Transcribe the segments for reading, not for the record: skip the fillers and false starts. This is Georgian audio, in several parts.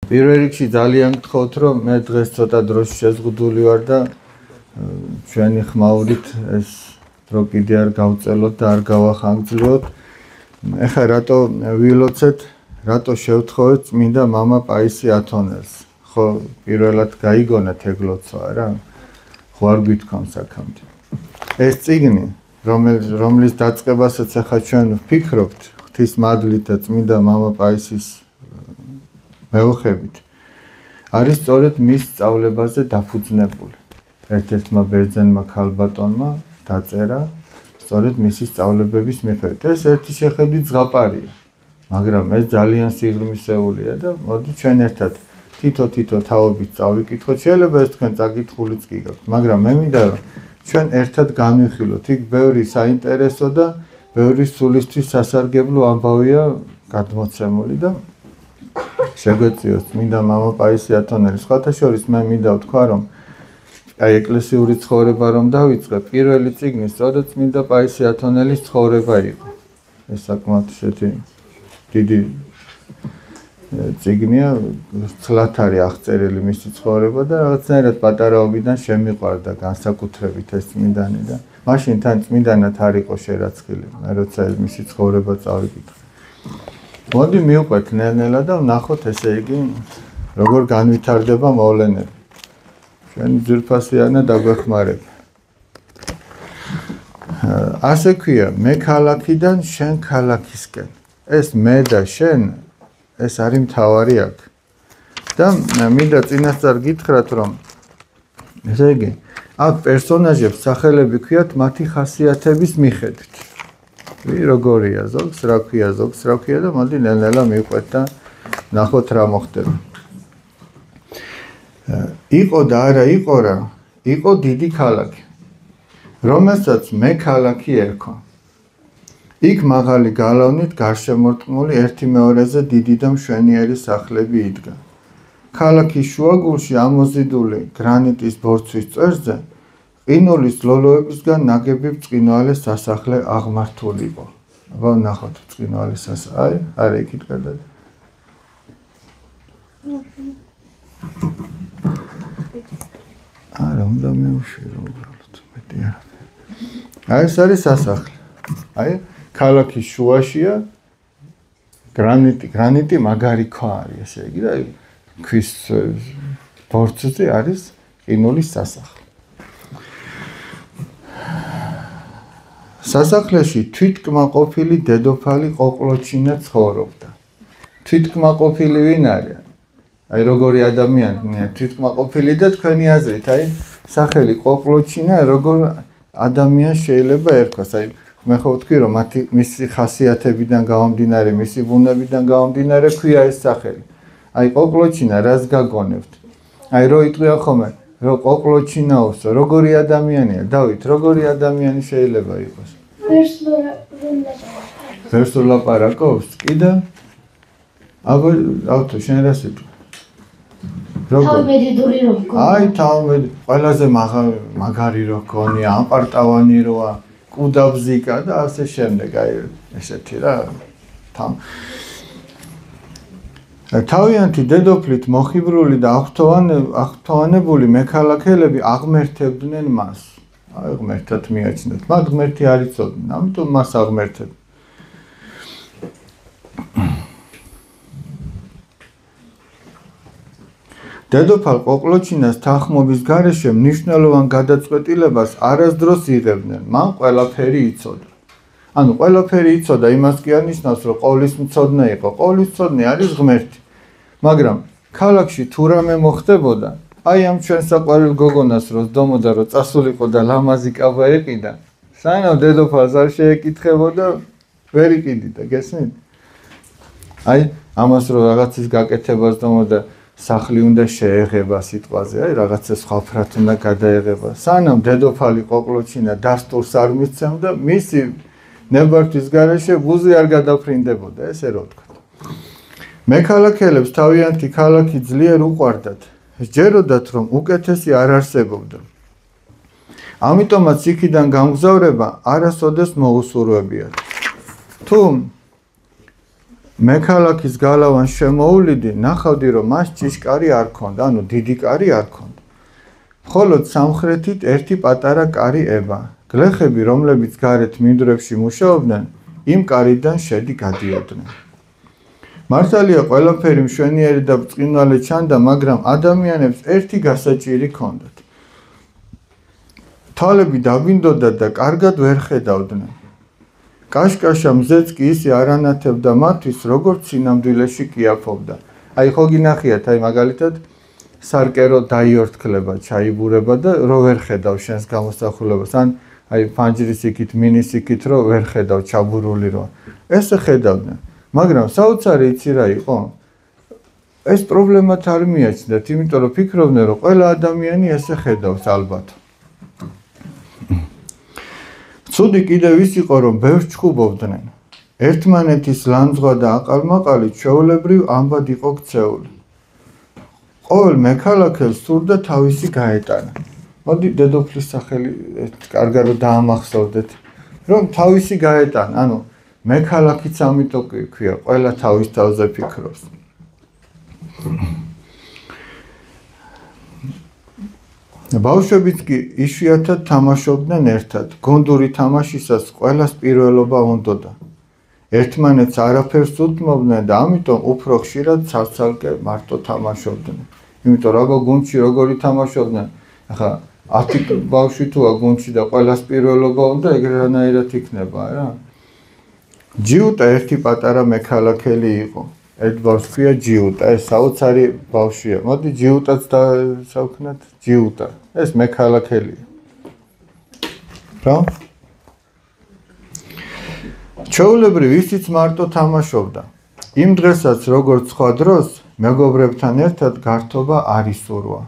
პირველ რიგში ძალიან გთხოვთ, რომ მე დღეს ცოტა დროში შეზღუდული ვარ და ჩვენი ხმაურით ეს დრო კიდე არ გავწელოთ და არ გავახანგრძლივოთ. ეხლა რატო ვილოცეთ, რატო შევთხოვეთ წმინდა მამა პაისი ათონელს? ხო, პირველად გაიგონათ ეგ ლოცვა რა? ხო არ გვითქვამს აქამდე. ეს წიგნი, რომლის დაწყებასაც ახლა ჩვენ ვფიქრობთ, ღვთის მადლით და წმინდა მამა პაისის მეოხებით, არის სწორედ მის სწავლებაზე დაფუძნებული. ერთ-ერთმა ბერძენმა ქალბატონმა დაწერა სწორედ მისი სწავლებების მიხედვით. ეს ერთი შეხედვით ზღაპარია, მაგრამ ეს ძალიან სიღრმისეულია და მოდი ჩვენ ერთად თითო თაობით წავიკითხოთ. შეიძლება ეს თქვენ წაკითხულიც კი გაქვთ, მაგრამ მე მინდა რომ ჩვენ ერთად განვიხილოთ. იქ ბევრი საინტერესო და ბევრი სულისთვის სასარგებლო ამბავია გადმოცემული და შეგვეციოს წმინდა მამა პაისი ათონელი. სხვათა შორის მე მინდა ვთქვა, რომ ეკლესიური ცხოვრება რომ დავიწყე, პირველი წიგნი სწორედ წმინდა პაისი ათონელის ცხოვრება იყო. ეს საკმაოდ დიდი წიგნია, ცლად არის აღწერილი მისი ცხოვრება და რაღაცნაირად პატარაობიდან შემიყვარდა განსაკუთრებით ეს წმინდანი და მაშინ თან წმინდანად არ იყო შერაცხილი. მე როცა მისი ცხოვრება წავიკითხე. მოდი მივყვეთ ნელ-ნელა და ვნახოთ ესე იგი როგორ განვითარდება მოვლენები. ჩვენი ძვირფასიანა დაგვეხმარება. ასე ქვია, მე ქალაქიდან შენ ქალაქისკენ. ეს მე და შენ ეს არის მთავარი აქ. და მინდა წინასწარ გითხრათ, რომ ესე იგი აქ პერსონაჟებს სახელები ქვიათ მათი ხასიათების მიხედვით. როგორია ზოგს რა ქვია და მოდი ნელ-ნელა მივყვეთ და ნახოთ რა მოხდება. იყო და არა იყო რა, იყო დიდი ქალაქი, რომელსაც მე ქალაქი ერქვა. იქ მაღალი გალავნით გარშემორტყმული ერთი მეორეზე დიდი და მშვენიერი სახლები იდგა. ქალაქის შუაგულში ამოზიდული გრანიტის ბორცვის წვერზე ყინულის ლოლოებისგან ნაგები ბრწყინვალე სასახლე აღმართული იყო. აბა ნახოთ ბრწყინვალე სასახლე. არა იქით გადადი. არა უნდა მეუშვირო უბრალოდ მეტი არა. ეს არის სასახლე. ქალაქის შუაშია გრანიტი მაგარი ქვა არის, ესე იგი და ქვის ბორცვზე არის ყინულის სასახლე. სასახლეში თვითკმაყოფილი დედოფალი ყოყლოჩინა ცხოვრობდა. თვითკმაყოფილი ვინ არის? როგორი ადამიანია თვითკმაყოფილი და თქვენი აზრით, სახელი ყოყლოჩინა როგორ ადამიანს შეიძლება ერქვას? მე ხო ვთქვი, რომ მისი ხასიათებიდან გამომდინარე, მისი ბუნებიდან გამომდინარე ქვია ეს სახელი. ყოყლოჩინა რას გაგონებთ? რო იტყვია ხოლმე, რომ ყოყლოჩინაოსო, როგორი ადამიანია? დავით, როგორი ადამიანი შეიძლება იყოს? ვერს ლაპარაკობს? კიდე? ავთო, შენ რას იტყვი? თავმედიდური რო გქონია. ყველაზე მაგარი რო გქონია, ამპარტავანი როა, კუდაბზიკა და ასე შემდეგ, ესეთი რა. თავიანთი დედოფლით მოხიბრული და აღფრთოვანებული მექალაქელები აღმერთებდნენ მას. ღმერთად მიაჩნდათ. მათ ღმერთი არ იცოდნენ, ამიტომ მას აღმერთებდნენ. დედოფალ ყოყლოჩინას თანხმობის გარეშე მნიშვნელოვან გადაწყვეტილებას არასდროს იღებდნენ. მან ყველაფერი იცოდა. ყველაფერი იცოდა, იმას კი არ ნიშნავს, რომ ყოვლისმცოდნე იყო. ყოვლისმცოდნე არის ღმერთი. მაგრამ ქალაქში თუ რამე მოხდებოდა, ამ ჩვენ საყვარელ გოგონას რო სდომოდა, რომ წასულიყო და ლამაზი კაბა ეყიდა, სანამ დედოფალს არ შეეკითხებოდა, ვერ იყიდიდა, გესმით? ამას რო რაღაცის გაკეთება სდომოდა, სახლი უნდა შეეღება სიტყვაზე, რაღაცა სხვა ფრათ უნდა გადაეღება. სანამ დედოფალი ყოყლოჩინა დასტურს არ მისცემდა, მისი ნებართვის გარეშე ბუზი არ გადაფრინდებოდა, ესე რო ვთქვა. მექალაქელებს თავიანთი ქალაქი ძლიერ უყვარდათ. სჯეროდათ, რომ უკეთესი არ არსებობდა. ამიტომაც იქიდან გამგზავრება არასოდეს მოუსურვებიათ. თუ მექალაქის გალავანს შემოუვლიდი, ნახავდი რომ მას ჭიშკარი არ ქონდა, ანუ დიდი კარი არ ქონდა. მხოლოდ სამხრეთით ერთი პატარა კარი ება. გლეხები, რომლებიც გარეთ მინდვრებში მუშაობდნენ, იმ კარიდან შედი გადიოდნენ. მართალია ყველაფერი მშვენიერი და ბრწყინვალე ჩანდა, მაგრამ ადამიანებს ერთი გასაჭირი ჰქონდათ. თვალები დაბინდოდათ და კარგად ვერ ხედავდნენ. კაშკაშა მზეც კი ისე არანათებდა მათთვის, როგორც სინამდვილეში კიაფობდა. აი ხო გინახიათ, აი მაგალითად სარკერო დაიორთქლება, ჩაიბურება და რო ვერ ხედავ შენს გამოსახულებას, ან აი ფანჯრის იქით, მინის იქით რო ვერ ხედავ ჩაბურული რო. ესე ხედავდნენ. მაგრამ საოცარი იცი რა იყო? ეს პრობლემათ არ მიაჩნდათ, იმიტომ რომ ფიქრობდნენ, რომ ყველა ადამიანი ესე ხედავს ალბათ. ცუდი კიდევ ის იყო, რომ ბევრს ჩხუბობდნენ. ერთმანეთის ლანძღვა და აყალმაყალი ჩვეულებრივ ამბად იყო ქცეული. ყოველ მექალაქელს სურდა თავისი გაეტანა. მოდი დედოფლის სახელი კარგად რომ დაამახსოვრდეთ, რომ თავისი გაეტანა, ანუ მექალაქიც ამიტომ ქვია, ყველა თავის თავზე ფიქრობს. ბავშვებიც კი იშვიათად თამაშობდნენ ერთად. გუნდური თამაშისას ყველას პირველობა უნდოდა. ერთმანეთს არაფერს უთმობდნენ და ამიტომ უფრო ხშირად ცალ-ცალკე მარტო თამაშობდნენ. იმიტომ რომ გუნდში როგორი თამაშობდნენ, ახლა 10 ბავშვი თუა გუნდში და ყველას პირველობა უნდა, ეგრეანაირად იქნება რა. ჯიუტა ერთი პატარა მექალაქელი იყო. ერთ ბავშვს ქვია ჯიუტა, ეს საოცარი ბავშვია. მოდი ჯიუტაც დავსაუქნათ, ჯიუტა. ეს მექალაქელია. რა? ჩვეულებრივ ისიც მარტო თამაშობდა. იმ დღესაც როგორც სხვა დროს, მეგობრებთან ერთად გართობა არ ისურვა.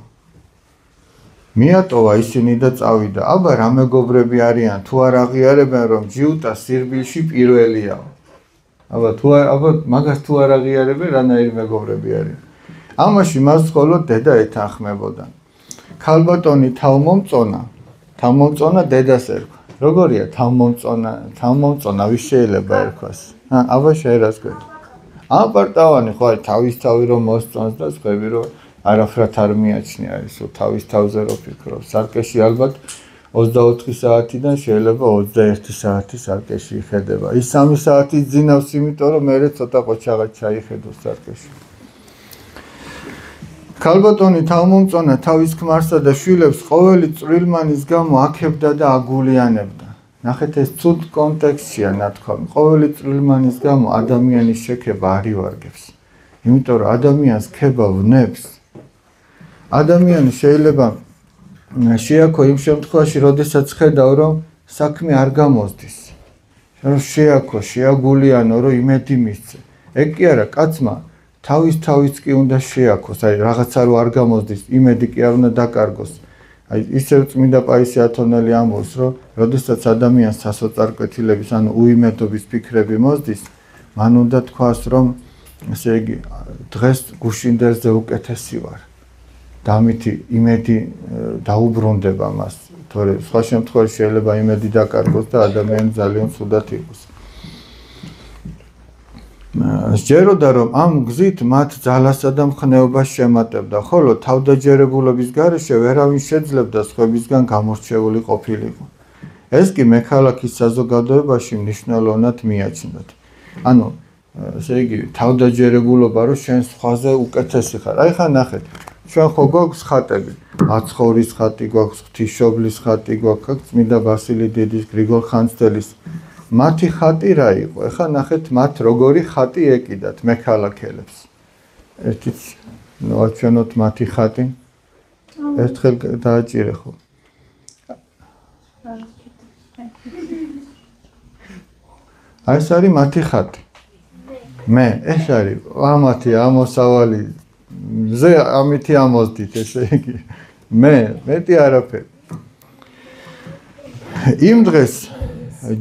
მიატოვა ისინი და წავიდა. აბა რა მეგობრები არიან, თუ არ აღიარებენ რომ ჯიუტა სირბილში პირველია. აბა მაგას თუ არ აღიარებენ, რანაირი მეგობრები არიან. ამაში მას მხოლოდ დედა ეთანხმებოდა. ქალბატონი თავმომწონა დედას ერქვა. როგორია თავმომწონა ვის შეიძლება ერქვას? აბა შეერას გვერდ. აპარტავანი ხო არის თავისთავი რომ მოსწონს და სხვები რომ არაფრად არ მიაჩნია, ის თავის თავზე რო ფიქრობს. სარკეში ალბათ 24 საათიდან შეიძლება 21 საათი სარკეში იხედება. ის 3 საათი ძინავს, იმიტომ რომ მერე ცოტა ყოჩაღად ჩაიხედოს სარკეში. ქალბატონი თავმომწონა თავის ქმარსა და შვილებს ყოველი წვრილმანის გამო აქებდა და აგულიანებდა. ნახეთ, ეს ცუდ კონტექსტშია ნათქვამი. ყოველი წვრილმანის გამო ადამიანის შექება არ ივარგებს. იმიტომ რომ ადამიანს ქება ვნებს. ადამიანი შეიძლება შეაქო იმ შემთხვევაში, როდესაც ხედავ რომ საქმე არ გამოსდის. რომ შეაქო, შეაგულიანო, რომ იმედი მისცე. ეგ კი არა, კაცმა თავის კი უნდა შეაქოს, აი რაღაცა რო არ გამოსდის, იმედი კი არ უნდა დაკარგოს. აი ისევ წმინდა პაისი ათონელი ამბობს, რომ როდესაც ადამიანს სასოწარკვეთილების, ანუ უიმედობის ფიქრები მოსდის, მან უნდა თქვას, რომ ესე იგი დღეს გუშინდერზე უკეთესი ვარ. და ამითი იმედი დაუბრუნდება მას, თორე სხვა შემთხვევაში შეიძლება იმედი დაკარგოს და ადამიანი ძალიან ცუდად იყოს. სჯეროდა რომ ამ გზით მათ ძალასა და მხნეობას შემატებდა, ხოლო თავდაჯერებულობის გარეშე ვერავინ შეძლებდა სხვებისგან გამორჩეული ყოფილიყო. ეს კი მექალაქის საზოგადოებაში მნიშვნელოვნად მიაჩნდათ. ანუ ესე იგი თავდაჯერებულობა რომ შენ სხვაზე უკეთესი ხარ. აი ხა ნახეთ, ჩვენ ხო გვაქვს ხატები, აცხოვრის ხატი გვაქვს, ღვთისმშობლის ხატი გვაქვს, წმინდა ბასილი დიდის, გრიგოლ ხანძთელის. მათი ხატი რა იყო? ეხლა ნახეთ, მათ როგორი ხატი ეკიდათ მექალაქელებს. ერთიც ნოაჩვენოთ მათი ხატი. ერთხელ დააჭირე ხო? აი ეს არის მათი ხატი. მე ეს არის ამათი ამოსავალი ზე ამითი ამოსდით, ესე იგი. მეტი არაფერი. იმ დღეს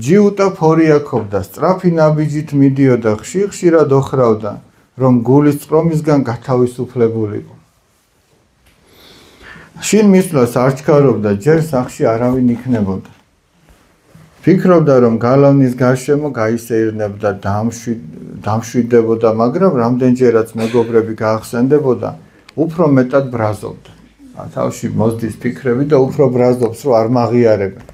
ჯიუტა ფორიაქობდა, სწრაფი ნაბიჯით მიდიოდა, ხშირად ოხრავდა, რომ გულის წყრომისგან გათავისუფლებულიყო. შინ მისვლას არ ჩქარობდა, ჯერ სახში არავინ იქნებოდა. ფიქრობდა რომ გალავნის გარშემო გაისეირნებდა დამშვიდებოდა, მაგრამ რამდენჯერაც მეგობრები გაახსენდებოდა, უფრო მეტად ბრაზობდა. თავში მოსდის ფიქრები და უფრო ბრაზობს, რომ არ მაღიარებენ.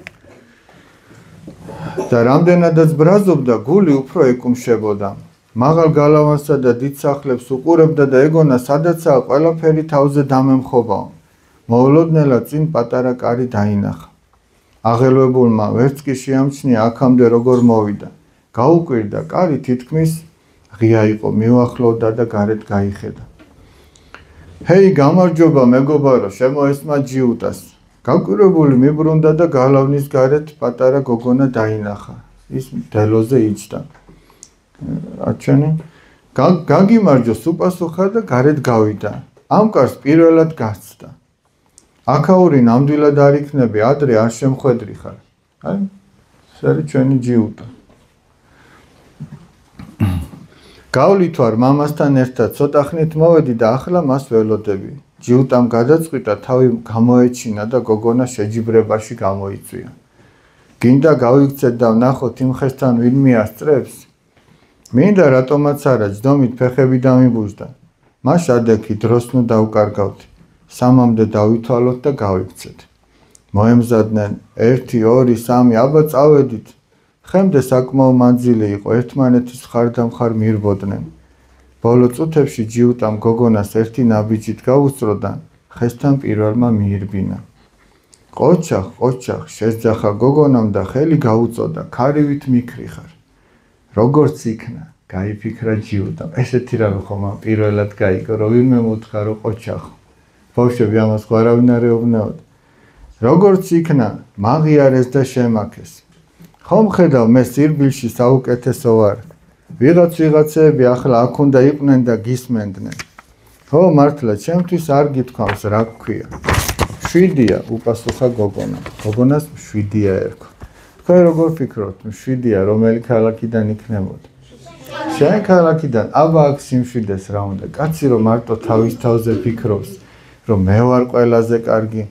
და რამდენადაც ბრაზობდა, გული უფრო ეკუმშებოდა. მაღალ გალავანსა და დიდ სახლებს უყურებდა და ეგონა, სადაცაა ყველაფერი თავზე დამემხობაო. მოულოდნელად წინ პატარა კარი დაინახა. აღელვებულმა ვერც კი შეამჩნია აქამდე როგორ მოვიდა. გაუკვირდა, კარი თითქმის ღია იყო, მიუახლოვდა და გარეთ გაიხედა. ჰეი, გამარჯობა მეგობარო, შემოესმა ჯიუტას. გაკვირვებული მიბრუნდა და გალავნის გარეთ პატარა გოგონა დაინახა. ის დელოზე იჯდა. აჩვენი გაგიმარჯოს უპასუხა და გარეთ გავიდა. ამ კარს პირველად გასცდა. აქაური ნამდვილად არ იქნები, ადრე არ შემხვედრი ხარ. აი, ეს არის ჩვენი ჯიუტა. გავლით ვარ მამასთან ერთად, ცოტა ხნით მოვედი და ახლა მას ველოდები. ჯიუტამ გადაწყვიტა, თავი გამოეჩინა და გოგონა შეჯიბრებაში გამოიწვია. გინდა გავიქცეთ და ვნახოთ იმ ხესთან ვინმე ასწრებს? მინდა რატომაც არა, ჯდომით ფეხები დამიბუჟდა. მას შადექი დროს ნუ დავკარგავთ. სამამდე დავითვალოთ და გავიქცეთ. მოემზადნენ 1, 2, 3, აბა წავედით. ხემდე საკმაო მანძილი იყო, ერთმანეთის მხარდამხარ მირბოდნენ. ბოლო წუთებში ჯიუტამ გოგონას ერთი ნაბიჯით გაუსწრო და ხესთან პირველმა მიირბინა. ყოჩახ, შეძახა გოგონამ და ხელი გაუწოდა, ქარივით მიქრი ხარ. როგორც იქნა, გაიფიქრა ჯიუტამ. ესეთი რამე ხომ პირველად გაიგო, რომ ვინმე მოთხა, რომ ყოჩახ. ბავშვები ამას გვარავინ არ ეუბნებოდ. როგორც იქნა, მაღიარეს და შემაქეს. ხომ ხედავ, მე სირბილში საუკეთესო ვარ. ვიღაცეები ახლა აქ უნდა იყვნენ და გისმენდნენ. ხო, მართლა, ჩემთვის არ გითქვამს, რა გქვია. 7-ია, უპასუხა გოგონა. გოგონას 7-ია ერქვა. თქვენ როგორ ფიქრობთ, 7-ია, რომელი ქალაქიდან იქნებოდა? შენ ქალაქიდან, აბა აქ სიმშვიდეს რა უნდა. კაცი რომ მარტო თავის თავზე ფიქრობს, რომ მე ვარ ყველაზე კარგი,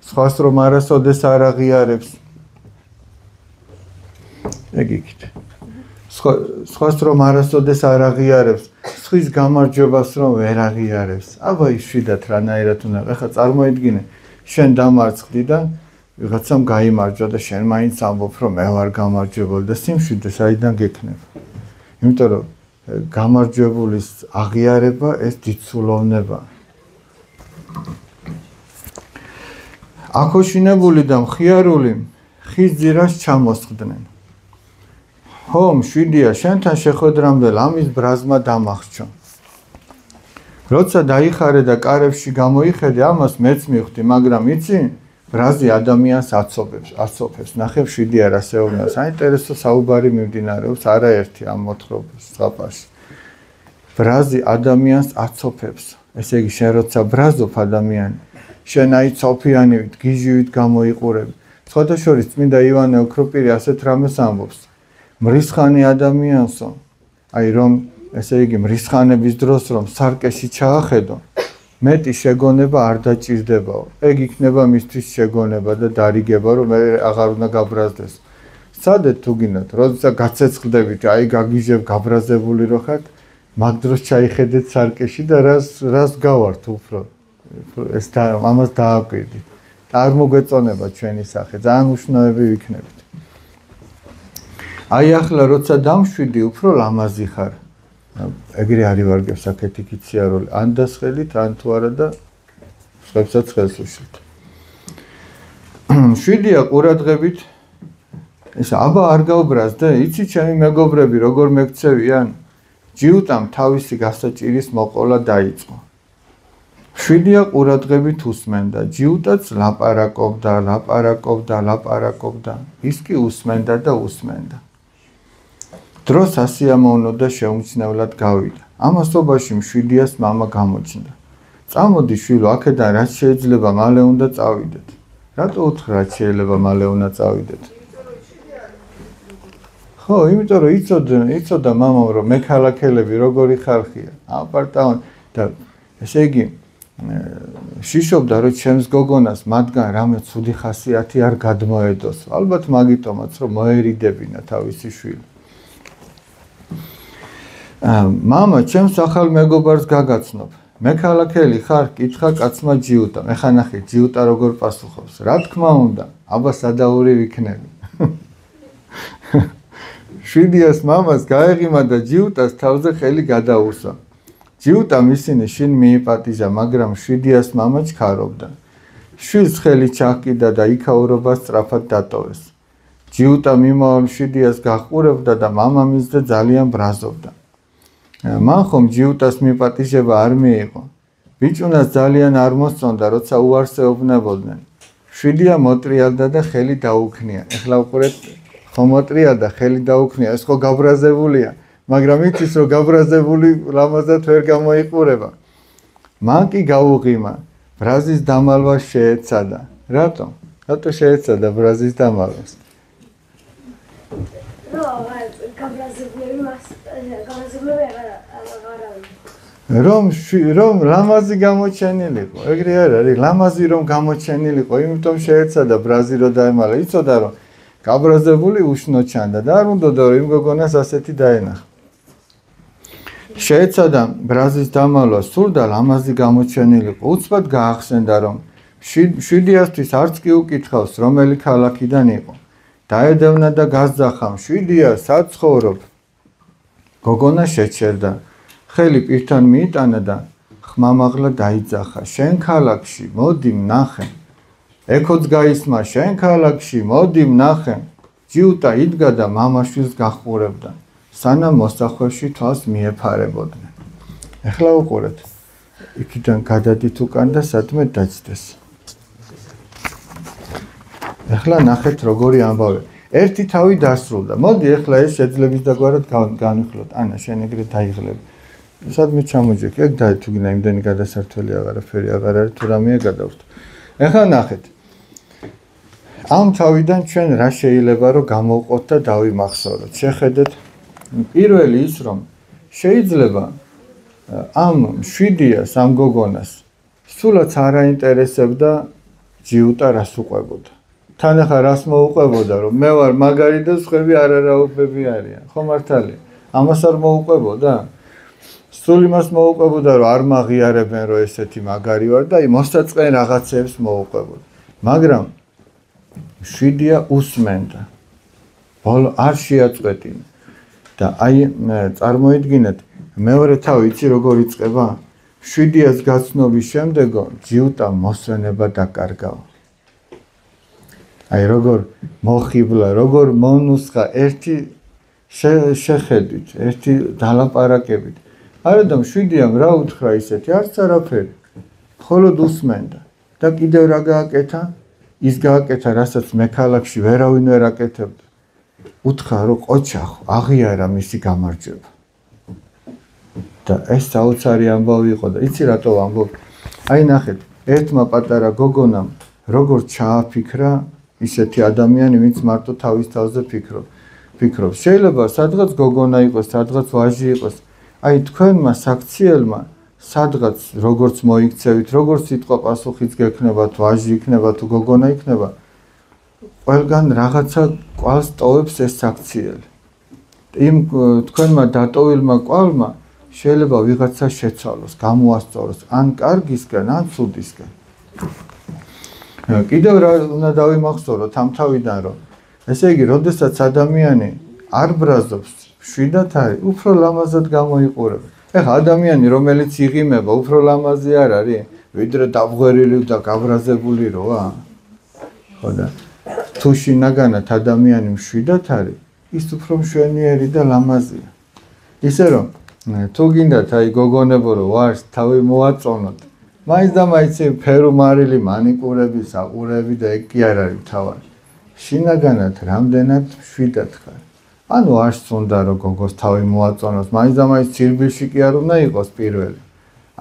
სხვას რომ არასოდეს არ აღიარებს. ეგ იქით. სხვას რომ არასოდეს არ აღიარებს, სხვის გამარჯვებას რომ ვერ აღიარებს. აბა ის შვიდათ რანაირად უნდა. ეხლა წარმოიდგინე, შენ დამარცხდი და ვიღაცამ გაიმარჯვა და შენ მაინც ამბობ, რომ მე ვარ გამარჯვებული და სიმშვიდე საიდან გექნება. იმიტომ რომ გამარჯვებულის აღიარება ეს დიდსულოვნება. აქოშინებული და მხიარული ხის ძირას ჩამოსხდნენ. ჰომ 7-ია, შენთან შეხვედრამდე ამის ბრაზმა დამახჩო. როცა დაიხარე და კარებში გამოიხედე, ამას მეც მივხვდი, მაგრამ იცი, ბრაზი ადამიანს აცოფებს. ნახე 7-ია რას ეუბნება. საინტერესო საუბარი მიმდინარეობს არაერთი ამ მოთხრობის ზღაპარში. ბრაზი ადამიანს აცოფებს. ესე იგი, შენ როცა ბრაზობ ადამიანი, შენ აი ცოფიანივით, გიჟივით გამოიყურები. სხვადასხვა წმინდა ივანე ოქროპირი ასეთ რამეს ამბობს. მრისხანი ადამიანსო, აი რომ ესე იგი მრისხანების დროს რომ სარკეში ჩაახედო, მეტი შეგონება არ დაჭირდებაო. ეგ იქნება მისთვის შეგონება და დარიგება, რომ მე აღარ უნდა გაბრაზდეს. სადეთ თუ გინდათ, როცა გაცეცხლდებით, აი გაგიჟებ გაბრაზებული რო ხართ, მაგ დროს ჩაიხედეთ სარკეში და რას გავართ უფრო. ეს ამას დააკვირდით. არ მოგეწონება ჩვენი სახე, ძალიან უშნოები ვიქნებით. აი ახლა როცა დამშვიდი, უფრო ლამაზი ხარ. ეგრე არ ივარგებს აქეთი კიციარული. ან დასხელით, ან თუ არა და სხვებსაც ხელს უშლით. 7-ია ყურადღებით. ეს აბა არ გავბრაზდე? იცი ჩემი მეგობრები როგორ მეკცევიან? ჯიუტამ თავისი გასაჭირის მოყოლა დაიწყო. 7-ია ყურადღებით უსმენდა. ჯიუტაც ლაპარაკობდა. ის კი უსმენდა და უსმენდა. დროს ასიამოვნო და შეუმჩნევლად გავიდა. ამასობაში 7-იას მამა გამოჩნდა. წამოდი შვილო, აქედან რაც შეიძლება მალე უნდა წავიდეთ. რატო უთხრა რაც შეიძლება მალე უნდა წავიდეთ? ხო, იმიტომ რომ იცოდა მამამ რომ მე ქალაქელები როგორი ხალხია. აპარტამენტ და ესე იგი შიშობდა რომ ჩემს გოგონას მათგან რამე ცუდი ხასიათი არ გადმოედოს. ალბათ მაგიტომაც რომ მოერიდებინა თავისი შვილი. მამა ჩემს ახალ მეგობარს გაგაცნობ. მე ქალაქელი ხარ? კითხა კაცმა ჯიუტა. მე ხანახი ჯიუტა როგორ პასუხობს. რა თქმა უნდა, აბა სადაური ვიქნები. შვიდიას მამას გაეღიმა და ჯიუტას თავზე ხელი გადაურსა. ჯიუტამ ისინი შინ მიიპატიჟა, მაგრამ შვიდიას მამა ჩქარობდა. შვილს ხელი ჩაჰკიდა და იქაურობას სწრაფად დატოვეს. ჯიუტა მიმავალ შვიდიას გაჰყურებდა და მამამისზე ძალიან ბრაზობდა. მან ხომ ჯიუტას მიპატიჟება არ მიიღო. ბიჭუნას ძალიან არ მოსწონდა, როცა უარს ეუბნებოდნენ. შვიდია მოტრიალდა და ხელი დაუქნია. ეხლა უყურეთ, ხო მოტრიალდა, ხელი დაუქნია, ეს ხო გაბრაზებულია. მაგრამ იცის რომ გაბრაზებული ლამაზად ვერ გამოიყურება. მან კი გაუღიმა, ბრაზის დამალვა შეეცადა. რატომ? რატო შეეცადა ბრაზის დამალვას? რომ ლამაზი გამოჩენილიყო. ეგრე არ არის, ლამაზი რომ გამოჩენილიყო, იმიტომ შეეცადა ბრაზი რომ დაემალა. იცოდა რომ გაბრაზებული უშნო ჩანდა და არ უნდოდა რომ იმ გოგონას ასეთი დაენახა. შეეცადა ბრაზის დამალვა, სურდა ლამაზი გამოჩენილიყო. უცბად გაახსენდა რომ შვიდიასთვის არც კი უკითხავს რომელი ქალაქიდან იყო. დაედევნა და გასძახა, შვიდია საცხოვრობ. გოგონა შეჩერდა. ხელი პირთან მიიტანა და ხმამაღლა დაიძახა. შენ ქალაქში, მოდი ვნახე. ეკოც გაისმა, შენ ქალაქში, მოდი ვნახე. ჯიუტა იდგა და მამაშვილს გაჰყურებდა. სანამ მოსახვევში თვალს მიეფარებოდნენ. ეხლა უყურეთ. იქიდან გადადით უკან და სადმე დაჯდეს. ეხლა ნახეთ როგორი ამბავია. ერთი თავი დასრულდა. მოდი ეხლა ეს შეძლების დაგვარად განვიხილოთ. ანა, შენ ეგრე დაიღლებ. სადმე ჩამოჯექ, ეგ დაი თუ გინდა იმდენი გადასართველი აღარაფერი აღარ არის, თუ რამეა გადავხტ. ეხლა ნახეთ. ამ თავიდან ჩვენ რა შეიძლება რომ გამოვყოთ და დავიმახსოვროთ. შეხედეთ. პირველი ის რომ შეიძლება ამ შვიდიას ამ გოგონას სულაც არ აინტერესებდა ჯიუტა რას უყვებოდა. თან ახლა რას მოუყვებოდა რომ მე ვარ მაგარი და სხვები არარაობები არიან. ხო მართალია? ამას არ მოუყვებოდა? სულ იმას მოუყვებოდა რომ არ მაღიარებენ რომ ესეთი მაგარი ვარ და მოსაწყენ რაღაცებს მოუყვებოდა. მაგრამ შვიდია უსმენდა. ბოლო არ შეაწყვეტინა. და აი წარმოიდგინეთ მეორე თავი იცი როგორ იწყება? შვიდიას გაცნობის შემდეგო ჯიუტა მოსვენება დაკარგავა. აი როგორ მოხიბლა, როგორ მონუსხა ერთი შეხედვით, ერთი დალაპარაკებით. არადამ შვიდიამ რა უთხრა ისეთი, არც არაფერი. მხოლოდ უსმენდა. და კიდევ რა გააკეთა? ის გააკეთა, რასაც მე ქალაქში ვერავინ ვერ აკეთებდა. უთხრა რომ ყოჩახო, აღიარა მისი გამარჯვება. და ეს საოცარი ამბავი იყო და იცი რატო ვამბობ? აი ნახეთ, ერთმა პატარა გოგონამ როგორ ჩააფიქრა ისეთი ადამიანი, ვინც მარტო თავის თავზე ფიქრობს. შეიძლება სადღაც გოგონა იყოს, სადღაც ვაჟი იყოს. აი თქვენმა საქციელმა სადღაც როგორც მოიქცევით, როგორც სიტყვა პასუხიც გექნებათ, ვაჟი იქნება თუ გოგონა იქნება, ყველგან რაღაცა კვალს ტოვებს ეს საქციელი. იმ თქვენმა დატოვილმა კვალმა შეიძლება ვიღაცა შეცვალოს, გამოასწოროს, ან კარგისგან, ან ცუდისგან. კიდევ რა უნდა დავიმახსოვროთ ამ თავიდან, რომ ესე იგი, როდესაც ადამიანი არ ბრაზობს, შვიდათ არის, უფრო ლამაზად გამოიყურება. ეხლა ადამიანი, რომელიც იღიმება, უფრო ლამაზი არ არის, ვიდრე დავღერილი და გაბრაზებული როა. ხო და თუ შინაგანად ადამიანი მშვიდად არის, ის უფრო მშვენიერი და ლამაზია. ისე რომ თუ გინდათ აი გოგონებო რომ ვარს თავი მოაწონოთ, მაინც და მაინც ფერუმარილი მანიკურები, საყურები და ეგ კი არ არის თავი. შინაგანად რამდენად მშვიდად ხარ. ანუ არც უნდა რომ გოგოს თავი მოაწონოს, მაინც და მაინც ცირბილში კი არ უნდა იყოს პირველი.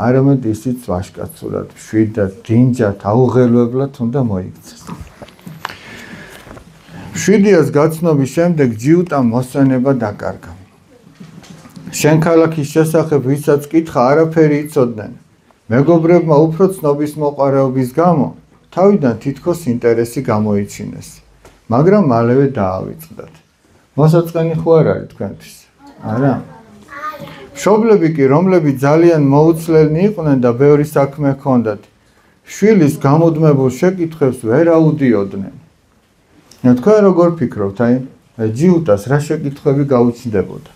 არამედ ისიც ვაშკაცურად, მშვიდად, დინჯად, აუღელებლად უნდა მოიქცეს. შვიდიას გაცნობის შემდეგ ჯიუტამ მოსვენება დაკარგა. შენ ქალაქის შესახებ ვისაც კითხა არაფერი იცოდნენ. მეგობრებმა უფრო ცნობის მოყარეობის გამო თავიდან თითქოს ინტერესი გამოიჩინეს, მაგრამ მალევე დაავიწყდათ. მოსაწყენი ხო არ არის თქვენთვის? არა. მშობლები კი, რომლებიც ძალიან მოუცლელნი იყვნენ და ბევრი საქმე ჰქონდათ, შვილის გამუდმებულ შეკითხვებს ვერ აუდიოდნენ. თქვენ როგორ ფიქრობთ, ჯიუტას რა შეკითხვები გაუჩნდებოდა?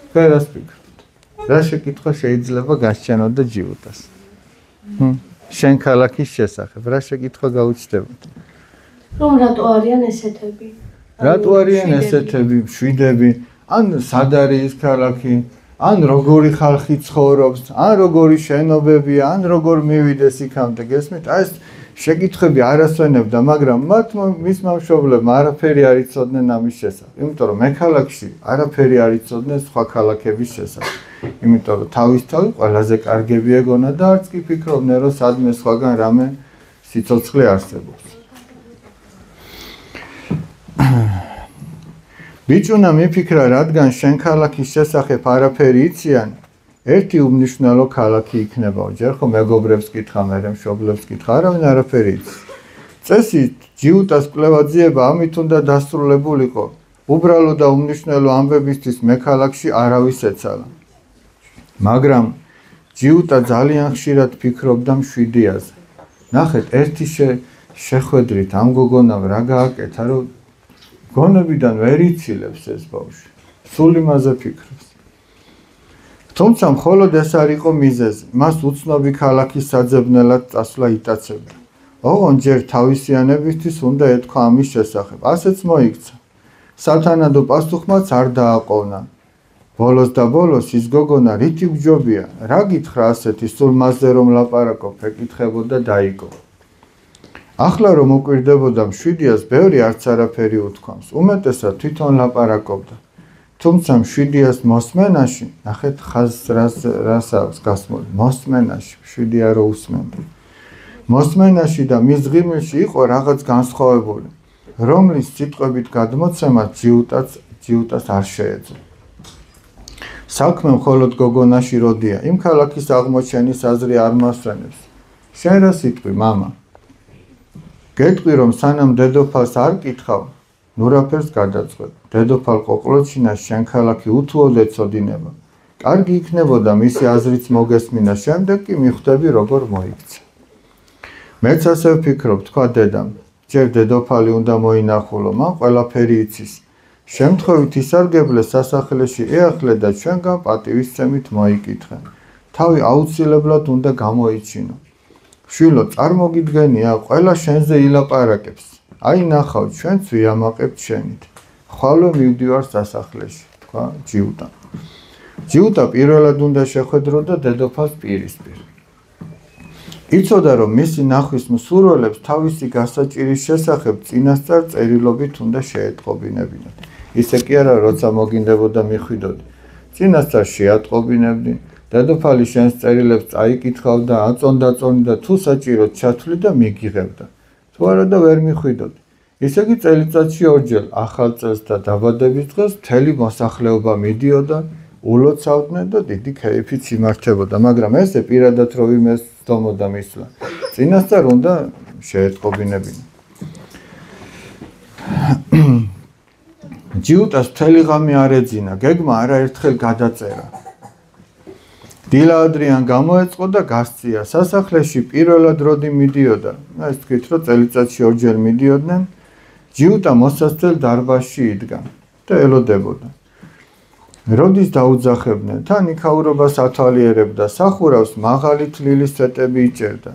თქვენ რას ფიქრობთ? რა შეკითხვა შეიძლება გასჩენოდა ჯიუტას? შენ ქალაქის შესახებ რა შეკითხვა გაუჩნდებოდა? რომ რატო არიან ესეთები? რატო არიან ესეთები, მშვიდები, ან სად არის ეს ქალაქი, ან როგორი ხალხი ცხოვრობს, ან როგორი შენობებია, ან როგორ მივიდეს იქამდე, გესმით? ეს შეკითხვები არ ასვენებდა, მაგრამ მისმა მშობლებმა არაფერი არ იცოდნენ ამის შესახებ. იმიტომ რომ მე ქალაქში არაფერი არ იცოდნენ სხვა ქალაქების შესახებ. იმიტომ რომ თავისთავად ყველაზე კარგები ეგონა და არც კი ფიქრობდნენ, რომ სადმე სხვაგან რამე სიცოცხლე არსებობს. ბიჭუნა მიფიქრა, რადგან შენ ქალაქის შესახებ არაფერი იციან, ერთი უმნიშვნელო ქალაქი იქნებაო. ჯერ ხო მეგობრებს კითხა, მერე მშობლებს კითხა, არავინ არაფერი იცის. წესით ჯიუტას კვლევაძიება ამით უნდა დასრულებულიყო. უბრალო და უმნიშვნელო ამბებისთვის მე ქალაქში არავის ეცალა. მაგრამ ჯიუტა ძალიან ხშირად ფიქრობდა მშვიდიაზე. ნახეთ, ერთი შეხვედრით ამ გოგონამ რა გააკეთა, რომ გონებიდან ვერ იცილებს ეს ბავშვი. სულ იმაზე ფიქრობს. თუმცა მხოლოდ ეს არ იყო მიზეზი. მას უცნობი ქალაქის საძებნელად წასვლა იტაცებდა. ოღონდ ჯერ თავისიანებისთვის უნდა ეთქვა ამის შესახებ. ასეც მოიქცა. სათანადო პასუხმაც არ დააყოვნა. ბოლოს და ბოლოს ის გოგონა რითი გჯობია, რა გითხრა ასეთი, სულ მასზე რომ ლაპარაკობ, ეკითხებოდა დაიკო. ახლა რომ უკვირდებოდა მშვიდიას, ბევრი არც არაფერი უთქვამს, უმეტესად თვითონ ლაპარაკობდა. თუმცა მშვიდიას მოსმენაში, ნახეთ ხაზს რას აქვს გასმული, მოსმენაში, მშვიდია რო უსმენდა. მოსმენაში და მის ღიმილში იყო რაღაც განსხვავებული, რომლის სიტყვებით გადმოცემა ჯიუტას არ შეეძლო. საქმე მხოლოდ გოგონაში როდია, იმ ქალაქის აღმოჩენის აზრი არ მასვენებს. შენ რა სიტყვი, მამა? გეტყვი რომ სანამ დედოფალს არ კითხავ, ნურაფერს გადაწყვეტ. დედოფალ ყოყლოჩინას შენ ქალაქი უთუოდ ეწოდინება. კარგი იქნებოდა მისი აზრიც მოგესმინა, შემდეგ კი მიხვდები როგორ მოიქცა. მეც ასე ვფიქრობ, თქვა დედამ. ჯერ დედოფალი უნდა მოინახულო, მან ყველაფერი იცის. შემთხვევით ისარგებლე სასახლეში ეახლე და ჩვენგან პატივისცემით მოიკითხე. თავი აუცილებლად უნდა გამოიჩინო. შვილო, წარმოგიდგენია, ყველა შენზე ილაპარაკებს. აი ნახავ, ჩვენც ვიამაყებთ შენით. ხვალე მივდივარ სასახლეში, თქვა ჯიუტა. ჯიუტა პირველად უნდა შეხვედროდა დედოფალს პირისპირ. იცოდა, რომ მისი ნახვის მსურველებს თავისი გასაჭირის შესახებ წინასწარ წერილობით უნდა შეეტყობინებინათ. ისე კი არა, როცა მოგინდებოდა მიხვიდოდი. წინასწარ შეატყობინებდი, დედოფალი შენს წერილებს წაიკითხავდა, აწონდაწონდა, თუ საჭიროდ ჩათვლი და მიგიღებდა. თუ არა და ვერ მიხვიდოდი. ისე კი წელიწადში ორჯერ, ახალ წელს და დაბადების დღეს მთელი მოსახლეობა მიდიოდა, ულოცავდნენ და დიდი ქეიფით იმართებოდა, მაგრამ ესე პირადად რო ვინმეს სდომოდა მისვლა. წინასწარ უნდა შეეტყობინებინა. ჯიუტას მთელი ღამე არ ეძინა, გეგმა არაერთხელ გადაწერა. დილა ადრიან გამოეწყო და გასწია. სასახლეში პირველად როდი მიდიოდა, ეს თქვით, რომ წელიწადში ორჯერ მიდიოდნენ, ჯიუტა მოსასწრელ დარბაზში იდგა და ელოდებოდა. როდის დაუძახებდნენ, თან იქაურობას ათვალიერებდა, სახურავს მაღალი თლილი სვეტები იჭერდა.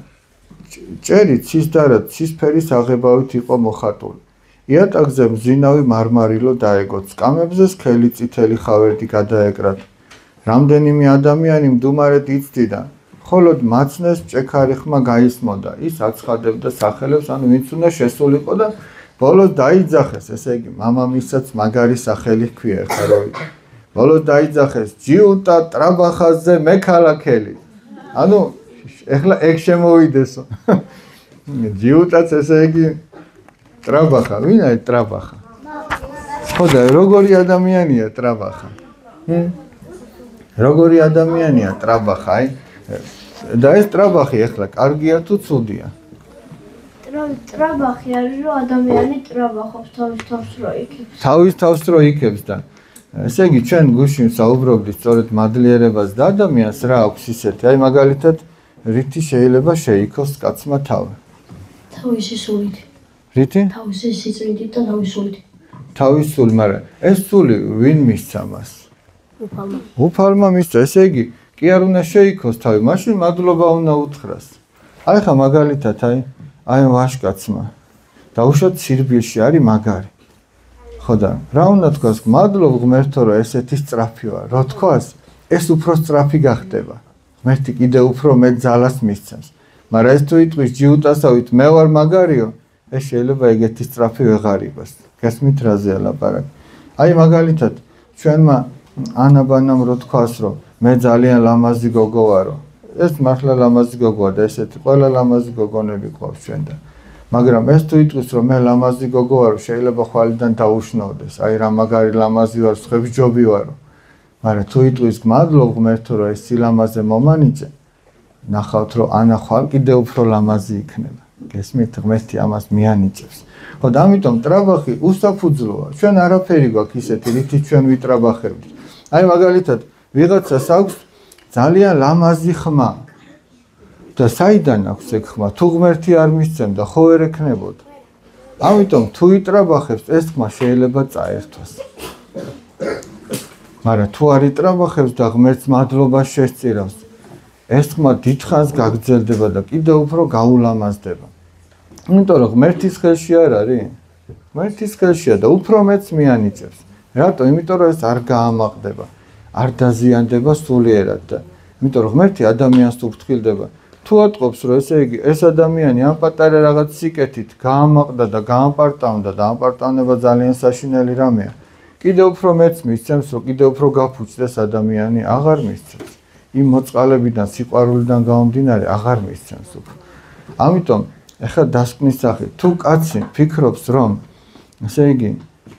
ჭერი ცისდარად ცისფერის აღებავით იყო მოხატული. იატაკზე მზინავი მარმარილო დაეგო, სკამებზე სქელი წითელი ხავერდი გადაეკრათ. რამდენიმე ადამიანი მდუმარედ იცდიდა, ხოლოდ მაცნეს ჭექარი ხმა გაისმოდა. ის აცხადებდა სახელებს, ანუ ვინც უნდა შესულიყო და ბოლოს დაიძახეს, ესე იგი, მამამისაც მაგარი სახელი ჰქვია ხა რო იყო. ბოლოს დაიძახეს ჯიუტა ტრაბახაზე მექალაქელი. ანუ ეხლა ეგ შემოვიდესო. ჯიუტაც ესე იგი ტრაბახა, ვინ არის ტრაბახა? ხო და როგორი ადამიანია ტრაბახა? როგორი ადამიანია ტრაბახა, აი? და ეს ტრაბახი ახლა კარგია თუ ცუდია? ტრაბახი არის რომ ადამიანი ტრაბახობს თავის თავს რო იქებს. თავის თავს რო იქებს და ესე იგი ჩვენ გუშინ საუბრობდით სწორედ მადლიერებას და ადამიანს რა აქვს ისეთი, აი მაგალითად რითი შეიძლება შეიქოს კაცმა თავი? თავისი სულით. რითი? თავისი სიწმინდით და თავისი სულით. თავის სული, მაგრამ ეს სული ვინ მისცა მას? უფალმა. უფალმა მისცა, ესე იგი კი არ უნდა შეიქოს თავი, მაშინ მადლობა უნდა უთხრას. აი ხა მაგალითად აი ვაშკაცმა დაუშვათ სირბილში არის მაგარი. ხო და რა უნდა თქვას, მადლობ ღმერთო რომ ესეთი სწრაფი ვარ, რო თქვას, ეს უფრო სწრაფი გახდება. ღმერთი კიდე უფრო მეტ ძალას მისცემს. მაგრამ ეს თუ იტყვის ჯიუტასავით მე ვარ მაგარიო, ეს შეიძლება ეგეთი სწრაფი ვეღარ იყოს. გესმით რაზეა ლაპარაკი? აი მაგალითად ჩვენმა ანაბანამ რო თქვას რომ მე ძალიან ლამაზი გოგო ვარო. ეს მართლა ლამაზი გოგოა და ესეთი ყველა ლამაზი გოგონები ყავს ჩვენთან. მაგრამ ეს თუ იტყვის რომ მე ლამაზი გოგო ვარო, შეიძლება ხვალიდან დაუშნოვდეს. აი რა მაგარი ლამაზი ვარ, სხვებს ჯობი ვარო. მაგრამ თუ იტყვის მადლობ ღმერთო რომ ეს სილამაზე მომანიჭე, ნახავთ რომ ანა ხვალ კიდე უფრო ლამაზი იქნება. გესმით, ღმერთი ამას მიანიჭებს. ხო და ამიტომ ტრაბახი უსაფუძვლოა. ჩვენ არაფერი გვაქვს ისეთი, რითიც ჩვენ ვიტრაბახებთ. აი მაგალითად ვიღაცას აქვს ძალიან ლამაზი ხმა. და საიდან აქვს ეგ ხმა? თუ ღმერთი არ მისცემდა, ხო ვერ ექნებოდა. ამიტომ თუ იტრაბახებს, ეს ხმა შეიძლება წაერთვას. მაგრამ თუ არ იტრაბახებს და ღმერთს მადლობას შესწირავს, ეს ხმა დიდხანს გაგრძელდება და კიდევ უფრო გაულამაზდება. იმიტომ რომ ღმერთის ხელში არ არის? ღმერთის ხელშია და უფრო მეც მიანიჭებს. რატო? იმიტომ რომ ეს არ გაამაყდება, არ დაზიანდება სულიერად და იმიტომ რომ ღმერთი ადამიანს უფრთხილდება. თუ ატყობს რომ ესე იგი ეს ადამიანი ამ პატარა რაღაც სიკეთით გაამაყდა და გაამპარტავნდა და ამპარტავნება ძალიან საშინელი რამეა. კიდევ უფრო მეც მისცემს რომ კიდევ უფრო გაფუჭდეს ადამიანი, აღარ მისცემს. იმ მოწყალებიდან, სიყვარულიდან გამომდინარე აღარ მისცემს უფრო. ამიტომ ეხლა დასკვნის სახით, თუ კაცი ფიქრობს რომ ესე იგი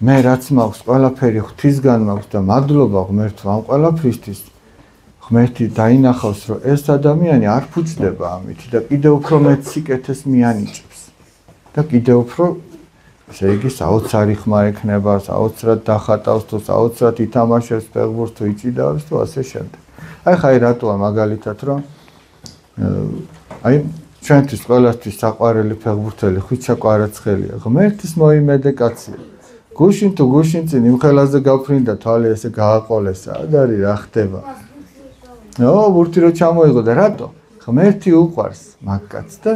მე რაც მაქვს ყველაფერი ღვთისგან მაქვს და მადლობა ღმერთო ამ ყველაფრისთვის, ღმერთი დაინახავს რომ ეს ადამიანი არ ფუჭდება ამით და კიდევ უფრო მეც სიკეთეს მიანიჭებს და კიდევ უფრო ესე იგი საოცარი ხმა ექნება, საოცრად დახატავს თუ საოცრად ითამაშებს ფეხბურთს თუ იწიდავს თუ ასე შემდეგ. აი ხა რატოა მაგალითად რომ აი ჩვენთვის ყველასთვის საყვარელი ფეხბურთელი ხვიჩა კვარაცხელია, ღმერთის მოიმედე კაცია. გუშინ თუ გუშინ წინ იმ ხელაზე გაფრინდა თვალი ესე გააყოლესა და არის რა ხდება. ბურთი რო ჩამოიღო და რატო? ღმერთი უყვარს მაგ კაცს და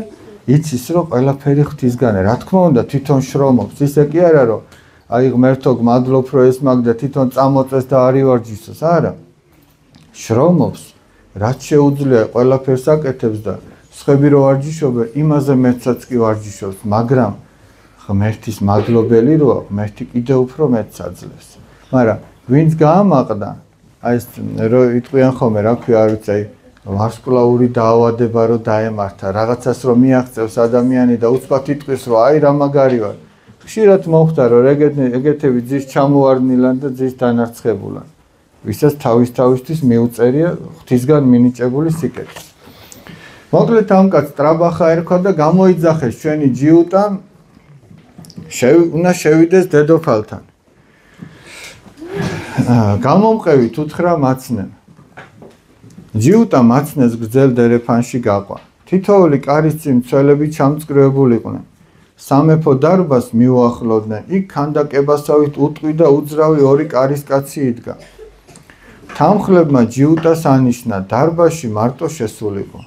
იცის რომ ყველაფერი ღვთისგანაა. რა თქმა უნდა თვითონ შრომობს, ისე კი არა რომ აი ღმერთო გმადლობ რომ ეს მაგ და თვითონ წამოწეს და არ ივარჯიშოს, არა. შრომობს, რაც შეუძლია ყველაფერს აკეთებს და სხვები რო ვარჯიშობენ, იმაზე მეცაც კი ვარჯიშობს, მაგრამ ღმერთის მადლობელი როა, ღმერთი კიდევ უფრო მეც აძლევს. მაგრამ ვინც გაამაყდა, აი ეს რო იტყვიან ხოლმე, რა ქვია, არ ვიცი, აი ვარსკვლავური დაავადება რო დაემართა, რაღაცას რო მიაღწევს ადამიანი და უცბად იტყვის რომ აი რა მაგარი ვარ. ხშირად მოხდა რომ ეგეთები ძის ჩამოვარდნილან და ძის დანარცხებულან. ვისაც თავისთვის მიუწერია ღვთისგან მინიჭებული სიკეთე. მოკლედ ამ კაცს ტრაბახა ერქვა და გამოიძახეს ჩვენი ჯიუტა უნდა შევიდეს დედოფალთან. გამომყევით უთხრა მაცნემ. ჯიუტა მაცნეს გრძელ დერეფანში გაყვა. თითოეული კარის წინ მცველები ჩამწკრივებულიყვნენ. სამეფო დარბაზს მიუახლოვდნენ. იქ ქანდაკებასავით უტყვი და უძრავი ორი კარისკაცი იდგა. თამხლებმა ჯიუტას ანიშნა, დარბაზში მარტო შესულიყო.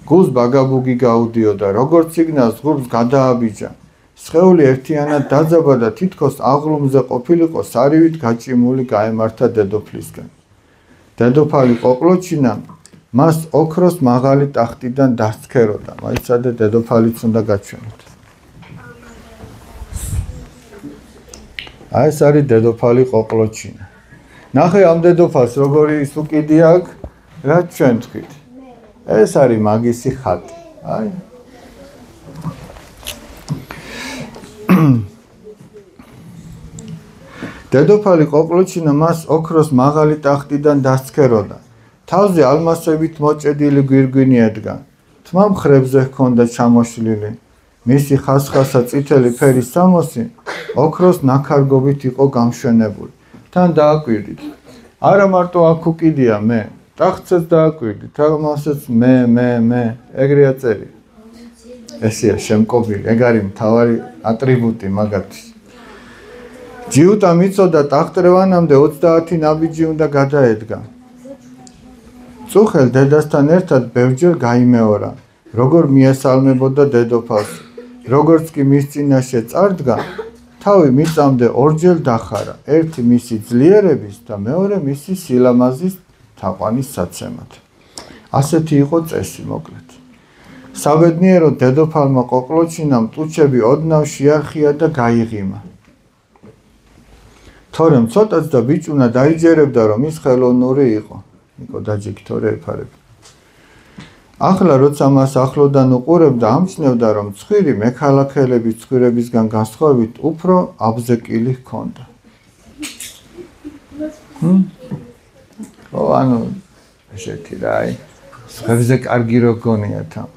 გულს ბაგაბუგი გაუდიოდა, როგორც იგნას ღრუბს გადააბიჯა. სხეული ერთიანად დაძაბა და თითქოს აღლუმზე ყოფილიყო სარივით გაჭიმული გაემართა დედოფლისკენ. დედოფალი ყოყლოჩინა მას ოქროს მაღალი ტახტიდან დასცქეროდა. მაიცადე დედოფალიც უნდა გაჩვენოთ. აი ეს არის დედოფალი ყოყლოჩინა. ნახე ამ დედოფალს როგორი სუკიდი აქვს, რა ჩვენ თქვით. ეს არის მაგისი ხატი. აი დედოფალი ყოყლოჩინა მას ოქროს მაღალი ტახტიდან დასცქეროდა. თავზე ალმასებით მოჭედილი გვირგვინი ედგა. თმა მხრებზე ჰქონდა ჩამოშლილი. მისი ხასხასა წითელი ფერის სამოსი ოქროს ნაქარგობით იყო გამშვენებული. თან დააკვირდით. არა მარტო აქ უკიდია მე, ტახტსაც დააკვირდით, ამასაც მე, ეგრე აწერი. ესეა შემკობილი, ეგ არის მთავარი ატრიბუტი მაგათთვის. ჯიუტა მიწოდა ტახტრევანამდე 30 ნაბიჯი უნდა გადაედგა. წუხელ დედასთან ერთად ბევრჯერ გაიმეორა, როგორ მიესალმებოდა დედოფალს, როგორც კი მის წინაშე წარდგა, თავი მიწამდე ორჯერ დახარა, ერთი მისი ძლიერების და მეორე მისი სილამაზის თაყვანის საცემად. ასეთი იყო წესი მოკლედ. საბედნიეროდ დედოფალმა ყოყლოჩინამ ტუჩები ოდნავ შეარხია და გაიღიმა. თორემ ცოტაც და ბიჭუნა დაიჯერებდა, რომ ის ხელოვნური იყო. იყო დაჯექი თორე ეფარებდა. ახლა როცა მას ახლოდან უყურებდა, ამჩნევდა, რომ ცხვირი მექალაქელების ცხვირებისგან განსხვავებით უფრო აბზეკილი ჰქონდა. ანუ ესეთი რა აი, სხვებზე კარგი რო გონია თან.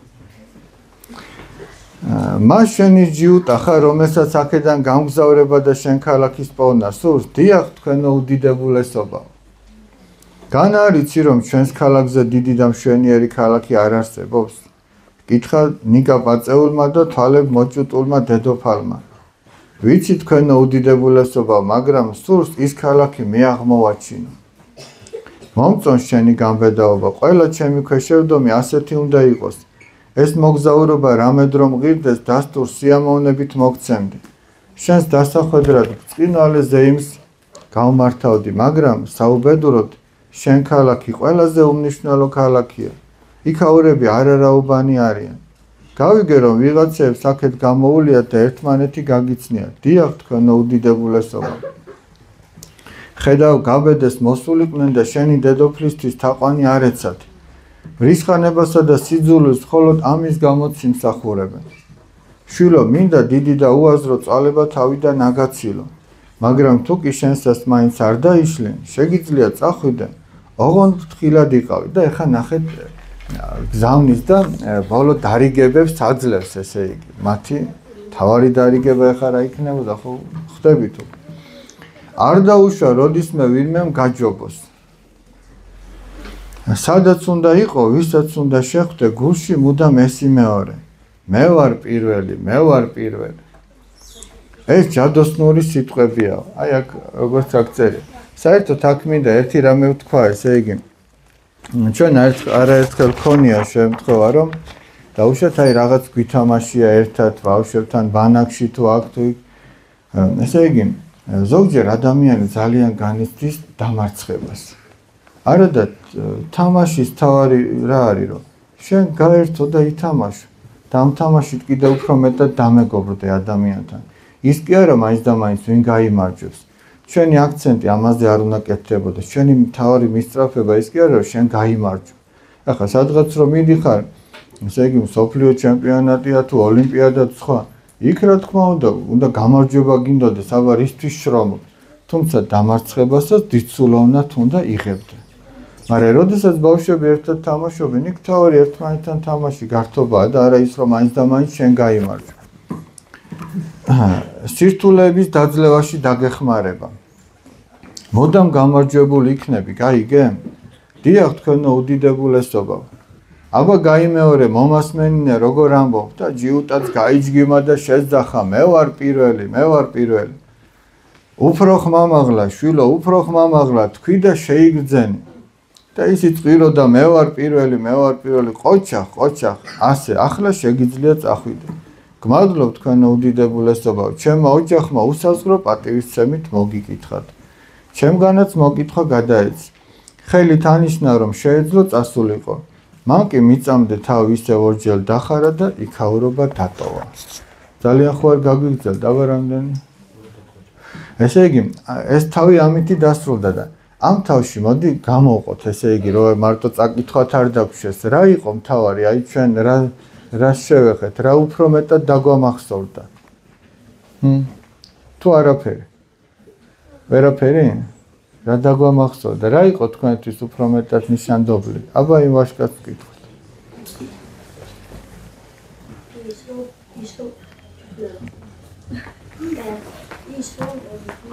მას შენი ჯიუტა ხარ, რომელსაც აქედან გამგზავრება და შენ ქალაქის პოვნა სურს, დიახ, თქვენო უდიდებულესობა. განა არ იცი, რომ ჩვენს ქალაქზე დიდი და მშვენიერი ქალაქი არ არსებობს? კითხა ნიკა პაწეულმა და თვალებ მოჭუტულმა დედოფალმა. ვიცი თქვენო უდიდებულესობა, მაგრამ სურს ის ქალაქი მე აღმოვაჩინო. მომწონს შენი გამბედაობა, ყველა ჩემი ქვეშევდომი ასეთი უნდა იყოს. ეს მოგზაურობა რამედ რომ ღირდეს, დასტურ სიამოვნებით მოგცემდი. შენს დასახვედრად ბრწყინვალე ზეიმს გავმართავდი, მაგრამ საუბედუროდ შენ ქალაქი ყველაზე უმნიშვნელო ქალაქია. იქაურები არარაუბანი არიან. გავიგე, რომ ვიღაცებს აქეთ გამოუვლიათ და ერთმანეთი გაგიცნიათ. დიახ, თქვენო უდიდებულესობა. ხედავ, გაბედეს მოსულიყვნენ და შენი დედოფლისთვის თაყვანი არ ეცათ. ვრისხანებასა და სიძულვილს მხოლოდ ამის გამოც იმსახურებენ. შვილო, მინდა დიდი და უაზრო წვალება თავიდან აგაცილო, მაგრამ თუ კი შენსაც მაინც არ დაიშლენ, შეგიძლია წახვიდე, ოღონდ ფრთხილად იყავი და ეხა ნახეთ გზავნის და ბოლო დარიგებებს აძლევს, ესე იგი. მათი თავარი დარიგება ეხა რა იქნებოდა, ხო ხვდები თუ. არ დაუშვა როდისმე ვინმემ გაჯობოს. სადაც უნდა იყო, ვისაც უნდა შეხვდე, გულში მუდამ ესი მეორე. მე ვარ პირველი. ეს ჯადოსნური სიტყვებია. აი აქ როგორც აქ წერია. საერთოდ აქ მინდა ერთი რამე ვთქვა, ესე იგი. ჩვენ არაერთხელ ქონია შემთხვევა, რომ დაუშვათ აი რაღაც გვითამაშია ერთად ბავშვებთან ბანაკში თუ აქ თუ იქ. ესე იგი, ზოგჯერ ადამიანი ძალიან განიცდის დამარცხებას. არადა თამაშის თავარი რა არის, რომ შენ გაერთო და ითამაშო. და ამ თამაშით კიდევ უფრო მეტად დამეგობრდე ადამიანთან. ის კი არა მაინც და მაინც ვინ გაიმარჯვებს. ჩვენი აქცენტი ამაზე არ უნდა კეთდებოდეს. ჩვენი მთავარი მისწრაფება ის კი არა, რომ შენ გაიმარჯვე. ახლა სადღაც რომ მიდიხარ, ესე იგი მსოფლიო ჩემპიონატია თუ ოლიმპიადა სხვა, იქ რა თქმა უნდა გამარჯვება გინდოდეს, აბა ისთვის შრომობ. თუმცა დამარცხებასაც დიდსულოვნად უნდა იღებდე. მაგრამ როდესაც ბავშვები ერთად თამაშობენ, იქ თავი ერთმანეთთან თამაში გართობაა და არა ის, რომ მაინც და მაინც შენ გაიმარჯვე. სირთულეების დაძლევაში დაგეხმარება. მოდამ გამარჯვებული იქნები, გაიგე? დიახ, თქვენო უდიდებულესობა. აბა გაიმეორე, მომასმენინე როგორ ამბობ და ჯიუტაც გაიჯგიმა და შეძახა, მე ვარ პირველი. უფრო ხმამაღლა, შვილო, უფრო ხმამაღლა, თქვი და შეიგრძენი. და ისი წვირო და მე ვარ პირველი, ყოჩახ, ასე, ახლა შეგიძლია წახვიდე. გმადლობ თქვენო უდიდებულესობა, ჩემმა ოჯახმა უსაზღრო პატივისცემით მოგიკითხათ. ჩემგანაც მოკითხვა გადაეცი. ხელით ანიშნა, რომ შეეძლო წასულიყო. მან კი მიწამდე თავი ისევ ორჯერ დახარა და იქაურობა დატოვა. ძალიან ხო არ გაგვიგრძელდა, აბა რამდენი? ესე იგი, ეს თავი ამითი დასრულდა და ამ თავში მოდი გამოვყოთ, ესე იგი, რომ მარტო წაკითხვათ არ დაგვშეს, რა იყო მთავარი, აი ჩვენ რა შევეხეთ, რა უფრო მეტად დაგვამახსოვრდა. თუ არაფერი. ვერაფერი? რა დაგვამახსოვდა, რა იყო თქვენთვის უფრო მეტად ნიშანდობლი? აბა იმ ვაჟკაცს ვკითხოთ.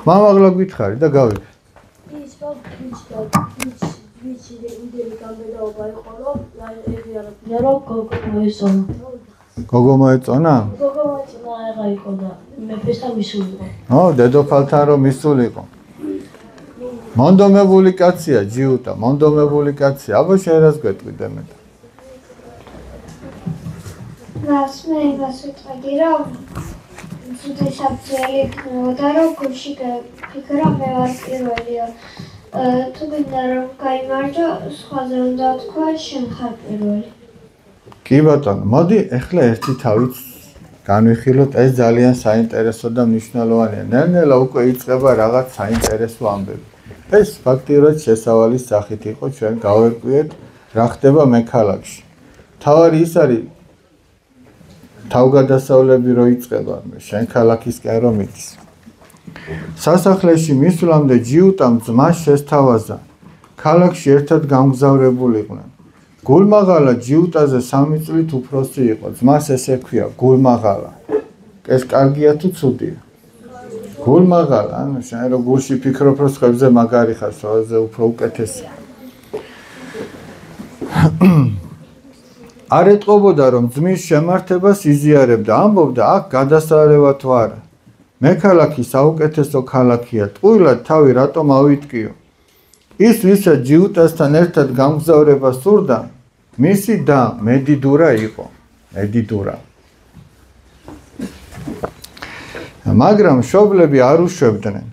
მამაღლა გითხარი და გავიქ. ის რომ ვიცი იმდენი გამბედაობა იყო რომ ეგ არა გოგო მოეწონა. გოგო მოეწონა? გოგო მოეწონა აღა იყო და მეფესთან მისულიყო. დედოფალთან რომ მისულიყო. მონდომებული კაცია ჯიუტა, მონდომებული კაცია. აბა შენ რას გვეტყვიდე მე? მას მე იმას ვიტყვი რომ ცუდი საფრთხელი იქნებოდა რომ გულში ფიქრა მე ვარ პირველია. თუ გინდა რომ გაიმარჯო, სხვაზე უნდა თქვა შენ ხარ პირველი. კი ბატონო, მოდი ახლა ერთი თავით განვიხილოთ, ეს ძალიან საინტერესო და მნიშვნელოვანია. ნელ-ნელა უკვე იწყება რაღაც საინტერესო ამბები. ეს ფაქტიურად შესავალის სახით იყო, ჩვენ გავერკვიეთ რა ხდება მექალაქში. თავარი ის არის თავგადასავლები რო იწყება, შენ ქალაქისკენ რომ მიდის. სასახლეში მისვლამდე ჯიუტამ ძმას შესთავაზა. ქალაქში ერთად გამგზავრებულიყვნენ. გულმაღალა ჯიუტაზე 3 წლით უფროსი იყო. ძმას ესე ქვია გულმაღალა. ეს კარგია თუ ცუდია? გულმაღალა, ანუ შენ რო გულში ფიქრობ რომ ხებზე მაგარი ხარ, სხვაზე უფრო უკეთესია. არ ეტყობოდა რომ ძმის შემართებას იზიარებდა, ამბობდა აქ გადასარევა თუ არა. მექალაქი საუკეთესო ქალაქია, ტყუილად თავი რატომ ავიტკიო? ის ვისაც ჯიუტასთან ერთად გამგზავრება სურდა, მისი და მედიდურა იყო. მედიდურა. მაგრამ მშობლები არ უშვებდნენ.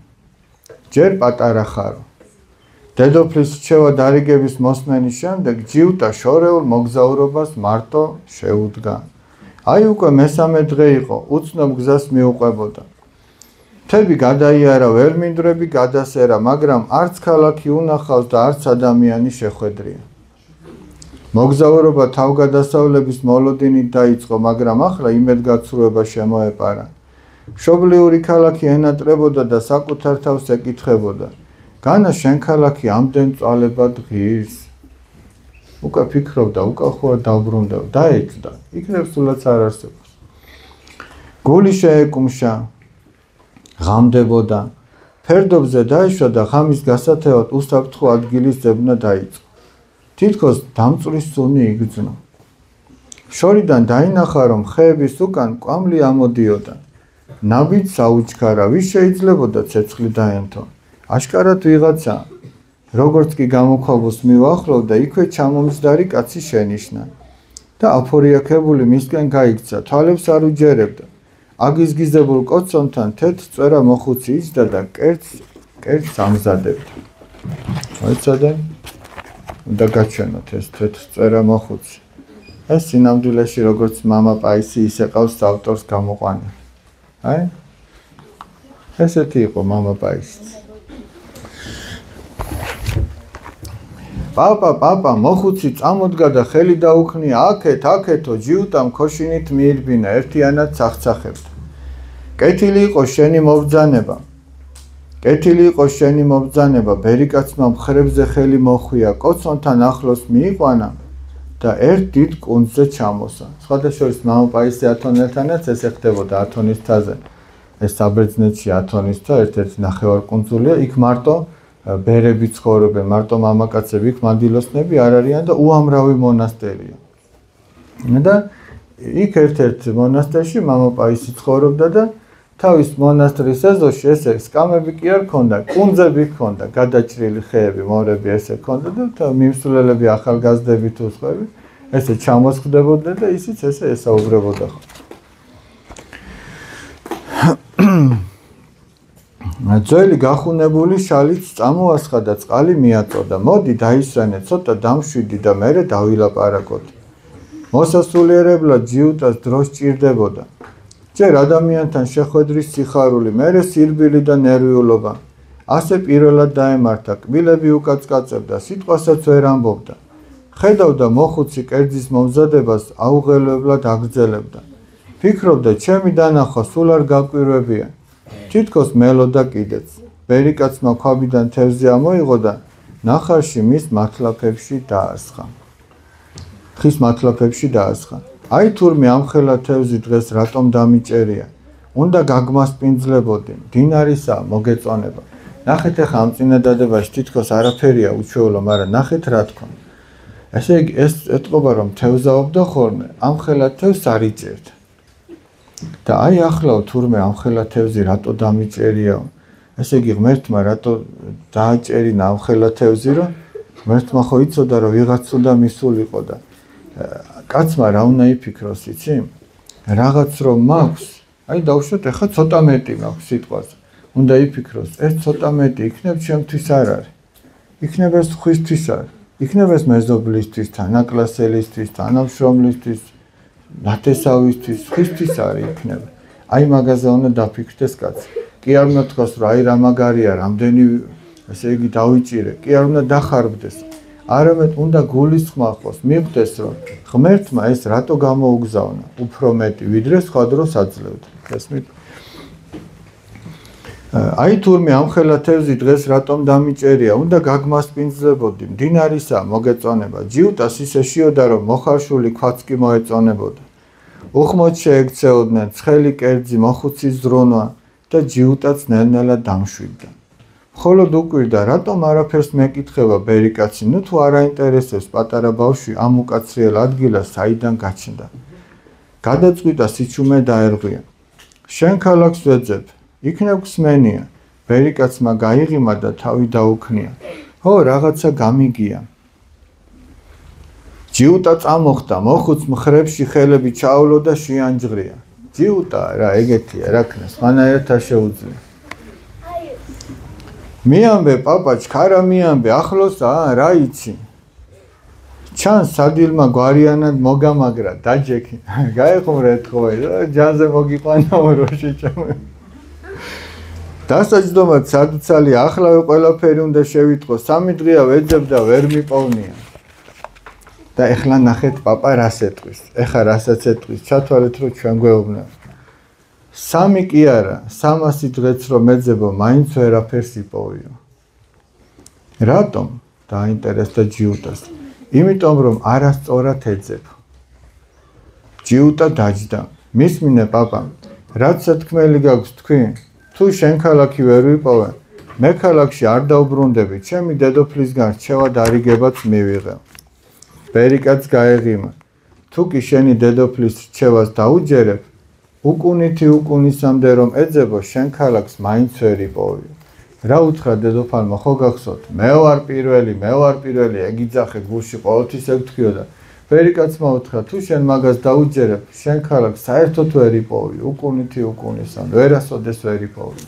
ჯერ პატარა ხარო. დედოფლის რჩევა დარიგების მოსმენის შემდეგ ჯიუტა შორეულ მოგზაურობას მარტო შეუდგა. აი უკვე მესამე დღე იყო, უცნობ გზას მიუყვებოდა. მთები გადაიარა, ველმინდვრები გადასერა, მაგრამ არც ქალაქი უნახავს და არც ადამიანი შეხვედრია. მოგზაურობა თავგადასავლების მოლოდინით დაიწყო, მაგრამ ახლა იმედგაცრუება შემოეპარა. მშობლიური ქალაქი ენატრებოდა და საკუთარ თავს ეკითხებოდა. განა შენ ქალაქი ამდენ წვალებად ღირს? უკა ფიქრობდა, უკა ხო დაუბრუნდა, დაეჭდა. იქნებ სულაც არ არსებობს. გული შეეკუმშა, ღამდებოდა. ფერდობზე დაეშვა და ღამის გასათევად უსაფრთხო ადგილის ძებნა დაიწყო. თითქოს დამწვრის სუნი იგრძნო. შორიდან დაინახა, რომ ხეების უკან კვამლი ამოდიოდა. ნაბით საუჩქარა, ვის შეიძლებოდა ცეცხლი დაენთო. აშკარად ვიღაცა, როგორც კი გამოქვაბულს მივახლოვდა, იქვე ჩამომსდარი კაცი შენიშნა და აფორიაქებული მისკენ გაიქცა, თვალებს არ უჯერებდა. აგიზგიზებულ კოცონთან თეთრ წვერა მოხუცი იჯდა და კერძს ამზადებდა. მოიცადე? უნდა გაჩვენოთ ეს თეთრ წვერა მოხუცი. ეს სინამდვილეში როგორც მამა პაისი ისე ყავს ავტორს გამოყვანა. აი? ესეთი იყო მამა პაისი. პაპა, მოხუცი წამოდგა და ხელი დაუხნია, აქეთო, ჯიუტამ ქოშინით მიირბინა, ერთიანად წახცახებდა. კეთილი იყო შენი მობძანება, ბერიკაცმა მხრებზე ხელი მოხვია, კოცონთან ახლოს მიიყვანა და ერთ დიდ კუნძზე ჩამოსა. სხვადასხვა მამა პაისი ათონელთანაც ესე ხდებოდა ათონის მთაზე. ეს საბერძნეთში ათონის მთა ერთ-ერთი ნახევარკუნძულია, იქ მარტო ბერები ცხოვრობენ, მარტო მამაკაცები, იქ მანდილოსნები არ არიან და უამრავი მონასტერია. და იქ ერთ-ერთ მონასტერში მამა პაისი ცხოვრობდა და თავის მონასტრის ეზოში ესე სკამები კი არ ქონდა, კუნძები ქონდა, გადაჭრილი ხეები, მორები ესე ქონდა და მიმსვლელები, ახალგაზრდები თუ სხვები ესე ჩამოსხდებოდნენ და ისიც ესე ესაუბრებოდა. ძველი გახუნებული შალიც წამოასხა და წყალი მიაწოდა. მოდი დაისვენე, ცოტა დამშვიდი და მერე დავილაპარაკოთ. მოსასულიერებლად ჯიუტას დრო სჭირდებოდა. ჯერ ადამიანთან შეხვედრის სიხარული, მერე სირბილი და ნერვიულობა. ასე პირველად დაემართა, კბილები უკაცკაცებდა, სიტყვასაც ვერ ამბობდა. ხედავდა მოხუცი კერძის მომზადებას აუღელებლად აგრძელებდა. ფიქრობდა, ჩემი დანახვა სულ არ გაკვირვებია. თითქოს მელოდა კიდეც. ბერიკაცმა ქვაბიდან თევზი ამოიღო და ნახარში მის მართლაფებში დაასხა. ხის მართლაფებში დაასხა. აი თურმე ამხელა თევზი დღეს რატომ დამიჭერია? უნდა გაგმასპინძლებოდი, მდინარისა მოგეწონება. ნახეთ ახლა ამ წინადადებაში თითქოს არაფერია უჩვეულო, მაგრამ ნახეთ რა თქვა. ესე იგი ეს ეტყობა რომ თევზაობდა ხოლმე, ამხელა თევზს არ იჭერთ. და აი ახლავ თურმე ამხელა თევზი რატო დამიჭერიაო? ესე იგი ღმერთმა რატო დააჭერინა ამხელა თევზი, რომ ღმერთმა ხო იცოდა რომ ვიღაც უნდა მისულიყო და კაცმა რა უნდა იფიქროს, იცი? რაღაც რომ მაქვს, აი დავუშვათ ახლა ცოტა მეტი მაქვს სიტყვაზე. უნდა იფიქროს, ეს ცოტა მეტი იქნებ ჩემთვის არ არის. იქნება ეს ხვისთვის არის. იქნება ეს მეზობლისთვის, თანაკლასელისთვის, თანამშრომლისთვის, ნათესავისთვის, ხვისთვის არის იქნება. აი მაგაზე უნდა დაფიქრდეს კაცი. კი არ უნდა თქვას რომ აი რა მაგარია, რამდენი ესე იგი დავიჭირე, კი არ უნდა დახარბდეს. არამედ უნდა გულისხმა ხოს, მიხვდეს რომ ღმერთმა ეს რატო გამოუგზავნა უფრო მეტი, ვიდრე სხვა დროს აძლევდა. ესმით? აი თურმე ამხელა თევზი დღეს რატომ დამიჭერია, უნდა გაგმასპინძლებოდი, მდინარისა მოგეწონება. ჯიუტას ისე შიოდა რომ მოხარშული ქვაც კი მოეწონებოდა. უხმოდ შეექცეოდნენ ცხელი კერძი მოხუცის ზრუნვა და ჯიუტაც ნელ-ნელა დამშვიდდა. მხოლოდ უკვირდა, რატომ არაფერს მეკითხება ბერიკაცი, ნუ თუ არ აინტერესებს პატარა ბავშვი ამ უკაცრიელ ადგილას საიდან გაჩნდა. გადაწყვიტა სიჩუმე დაერღვია. შენ ქალაქს ვეძებ, იქნებ გსმენია. ბერიკაცმა გაიღიმა და თავი დაუქნია. ო, რაღაცა გამიგია. ჯიუტა წამოხდა, მოხუც მხრებში ხელები ჩაავლო და შეანჯღრია. ჯიუტა რა ეგეთია, რა ქნას, მანაერად არ შეუძლია. მიამბე პაპა, ჩქარა მიამბე, ახლოსა, რა იცი? ჩანს სადილმა გვარიანად მოგამაგრა, დაჯექი. გაეხმრე ეთხოვე, ჯანზე მოგიყვანაო როში ჩემო. დასაჯდომად სადუცალი ახლავე ყველაფერი უნდა შევიტყო, 3 დღეა ვეძებ და ვერ მიპოვნია. და ეხლა ნახეთ პაპა რას ეტყვის. ეხა რასაც ეტყვის, ჩათვალეთ რომ ჩვენ გვეუბნებ. 3 კი არა, 300 დღეც რომ ეძებო, მაინც ვერაფერს იპოვიო. რატომ? დაინტერესდა ჯიუტას. იმიტომ რომ არასწორად ეძებ. ჯიუტა დაჯდა. მისმინე პაპა, რაც სათქმელი გაქვს თქვი? თუ შენ ქალაქი ვერ ვიპოვე, მე ქალაქში არ დავბრუნდები, ჩემი დედოფლისგან რჩევა დარიგებაც მივიღე. ბერიკაც გაეღიმა. თუ კი შენი დედოფლის რჩევას დაუჯერებ, უკუნითი უკუნისამდე რომ ეძებო, შენ ქალაქს მაინც ვერ იპოვიო. რა უთხრა დედოფალმა, ხო გახსოვთ? მე ვარ პირველი, ეგ იძახე გულში ყოველთვის ეგ თქვიოდა. ბერიკაცმა უთხრა, თუ შენ მაგას დაუჯერებ, შენ ქალაქს საერთოდ ვერ იპოვიო, უკუნითი უკუნისამდე, ვერასოდეს ვერ იპოვიო.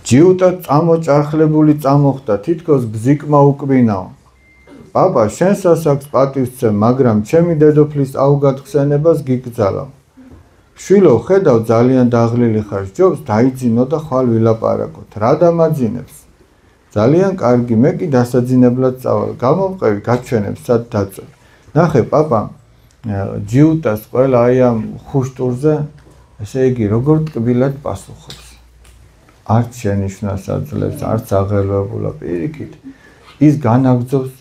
ჯიუტა წამოჭარხლებული წამოხდა, თითქოს ბზიკმა უკბინაო. პაპა, შენსაც აქვს პატივსცემ, მაგრამ ჩემი დედოფლის აუგადხსენებას გიგრძალავ. შვილო, ხედავ ძალიან დაღლილი ხარ, ჯობს დაიძინო და ხვალ ვილაპარაკოთ. რა დამაძინებს? ძალიან კარგი, მე კი დასაძინებლად წავალ. გამომყევი, გაჩვენებ, სად დაწვევ. ნახე, პაპა, ჯიუტას ყველა აი ამ ხუშტურზე, ესე იგი, როგორ ტკბილად პასუხობს. არც შენიშვნას აძლევს, არც აღელვებულა პირიქით. ის განაგრძობს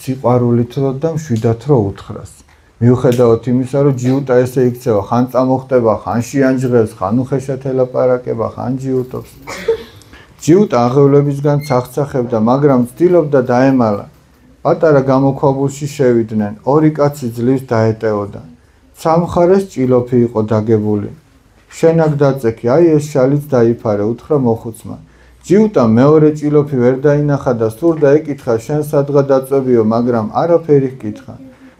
სიყვარულით და მშვიდად რო უთხრას. მიუხედავად იმისა, რომ ჯიუტა ესე იქცევა, ხან წამოხდება, ხან შეანჯღებს, ხან უხეშად ელაპარაკება, ხან ჯიუტობს. ჯიუტა აღევლებისგან ცახცახებდა, მაგრამ ცდილობდა დაემალა. პატარა გამოქვაბულში შევიდნენ, 2 კაცი ძლივს დაეტეოდა. სამხარეს ჭილოფი იყო დაგებული. შენაკ დაწექი, აი ეს შალიც დაიფარე, უთხრა მოხუცმა. ჯიუტა მეორე ჭილოფი ვერ დაინახა და სურდა ეკითხა, შენ სადღა დაწვევიო, მაგრამ არაფერი ჰკითხა.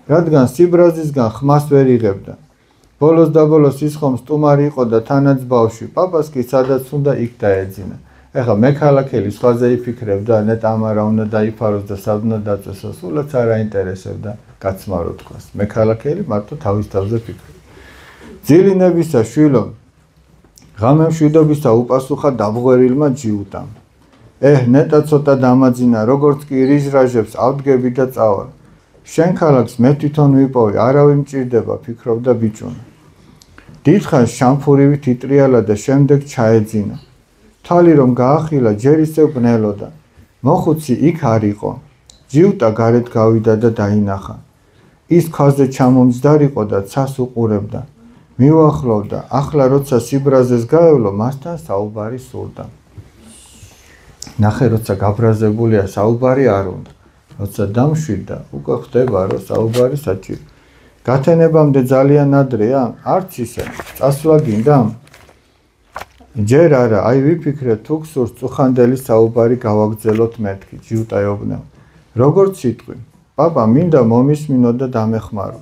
რადგან სიბრაზისგან ხმას ვერ იღებდა. ბოლოს და ბოლოს ის ხომ სტუმარი იყო და თანაც ბავშვი, პაპას კი სადაც უნდა იქ დაეძინა. ეხლა მე ქალაქელი სხვაზე იფიქრებდა, ნეტამა რა უნდა დაიფაროს და სად უნდა დაწესოს, სულაც არ აინტერესებდა კაცმა რო თქვას. მე ქალაქელი მარტო თავის თავზე ფიქრობ. ძილინებისა შვილო, ღამე მშვიდობისა უპასუხა დამღვერილმა ჯიუტამ. ნეტა ცოტა დამაძინა, როგორც კი რიჟრაჟებს ავდგები და წავალ. შენ ქალაქს მე თვითონ ვიპოვე, არავინ მჭირდება, ფიქრობდა ბიჭუნა. დიდხანს შამფურივით იტრიალა და შემდეგ ჩაეძინა. თვალი რომ გაახილა ჯერ ისევ ბნელოდა. მოხუცი იქ არ იყო. ჯიუტა გარეთ გავიდა და დაინახა. ის ქვაზე ჩამომჯდარიყო და ცას უყურებდა. მიუახლოვდა, ახლა როცა სიბრაზეს გაევლო, მასთან საუბარი სურდა. ნახე, როცა გაბრაზებულია, საუბარი არ უნდა. როცა დამშვიდა, უკვე ხდება, რომ საუბარი საჭირო. გათენებამდე ძალიან ადრეა? არც ისე. წასვლა გინდა? ჯერ არა, აი ვიფიქრე, თუ გსურს წუხანდელი საუბარი გავაგრძელოთ მეთქი, ჯიუტა ეუბნება. როგორც სიტყვი, პაპა მინდა მომისმინო და დამეხმარო.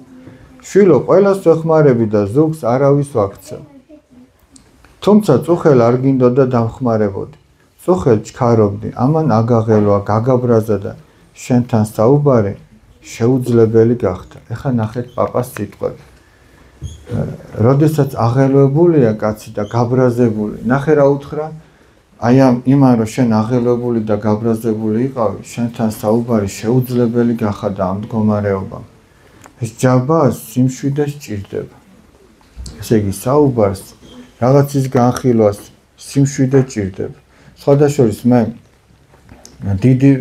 შვილო, ყველას ვეხმარები და ზუგს არავის ვაქცევ. თუმცა წუხელ არ გინდოდა დამხმარებოდი. წუხელ ჩქარობდი, ამან აგაღელვა, გაგაბრაზა და შენთან საუბარი შეუძლებელი გახდა. ეხა ნახეთ პაპას სიტყვები. როდესაც აღელვებულია კაცი და გაბრაზებული, ნახე რა უთხრა, აი იმან რომ შენ აღელვებული და გაბრაზებული იყავი, შენთან საუბარი შეუძლებელი გახადა ამ მდგომარეობამ. ეს ჯაბას სიმშვიდე სჭირდება. ესე იგი საუბარს, რაღაცის განხილვას სიმშვიდე სჭირდება. სხვადასხვის მე დიდი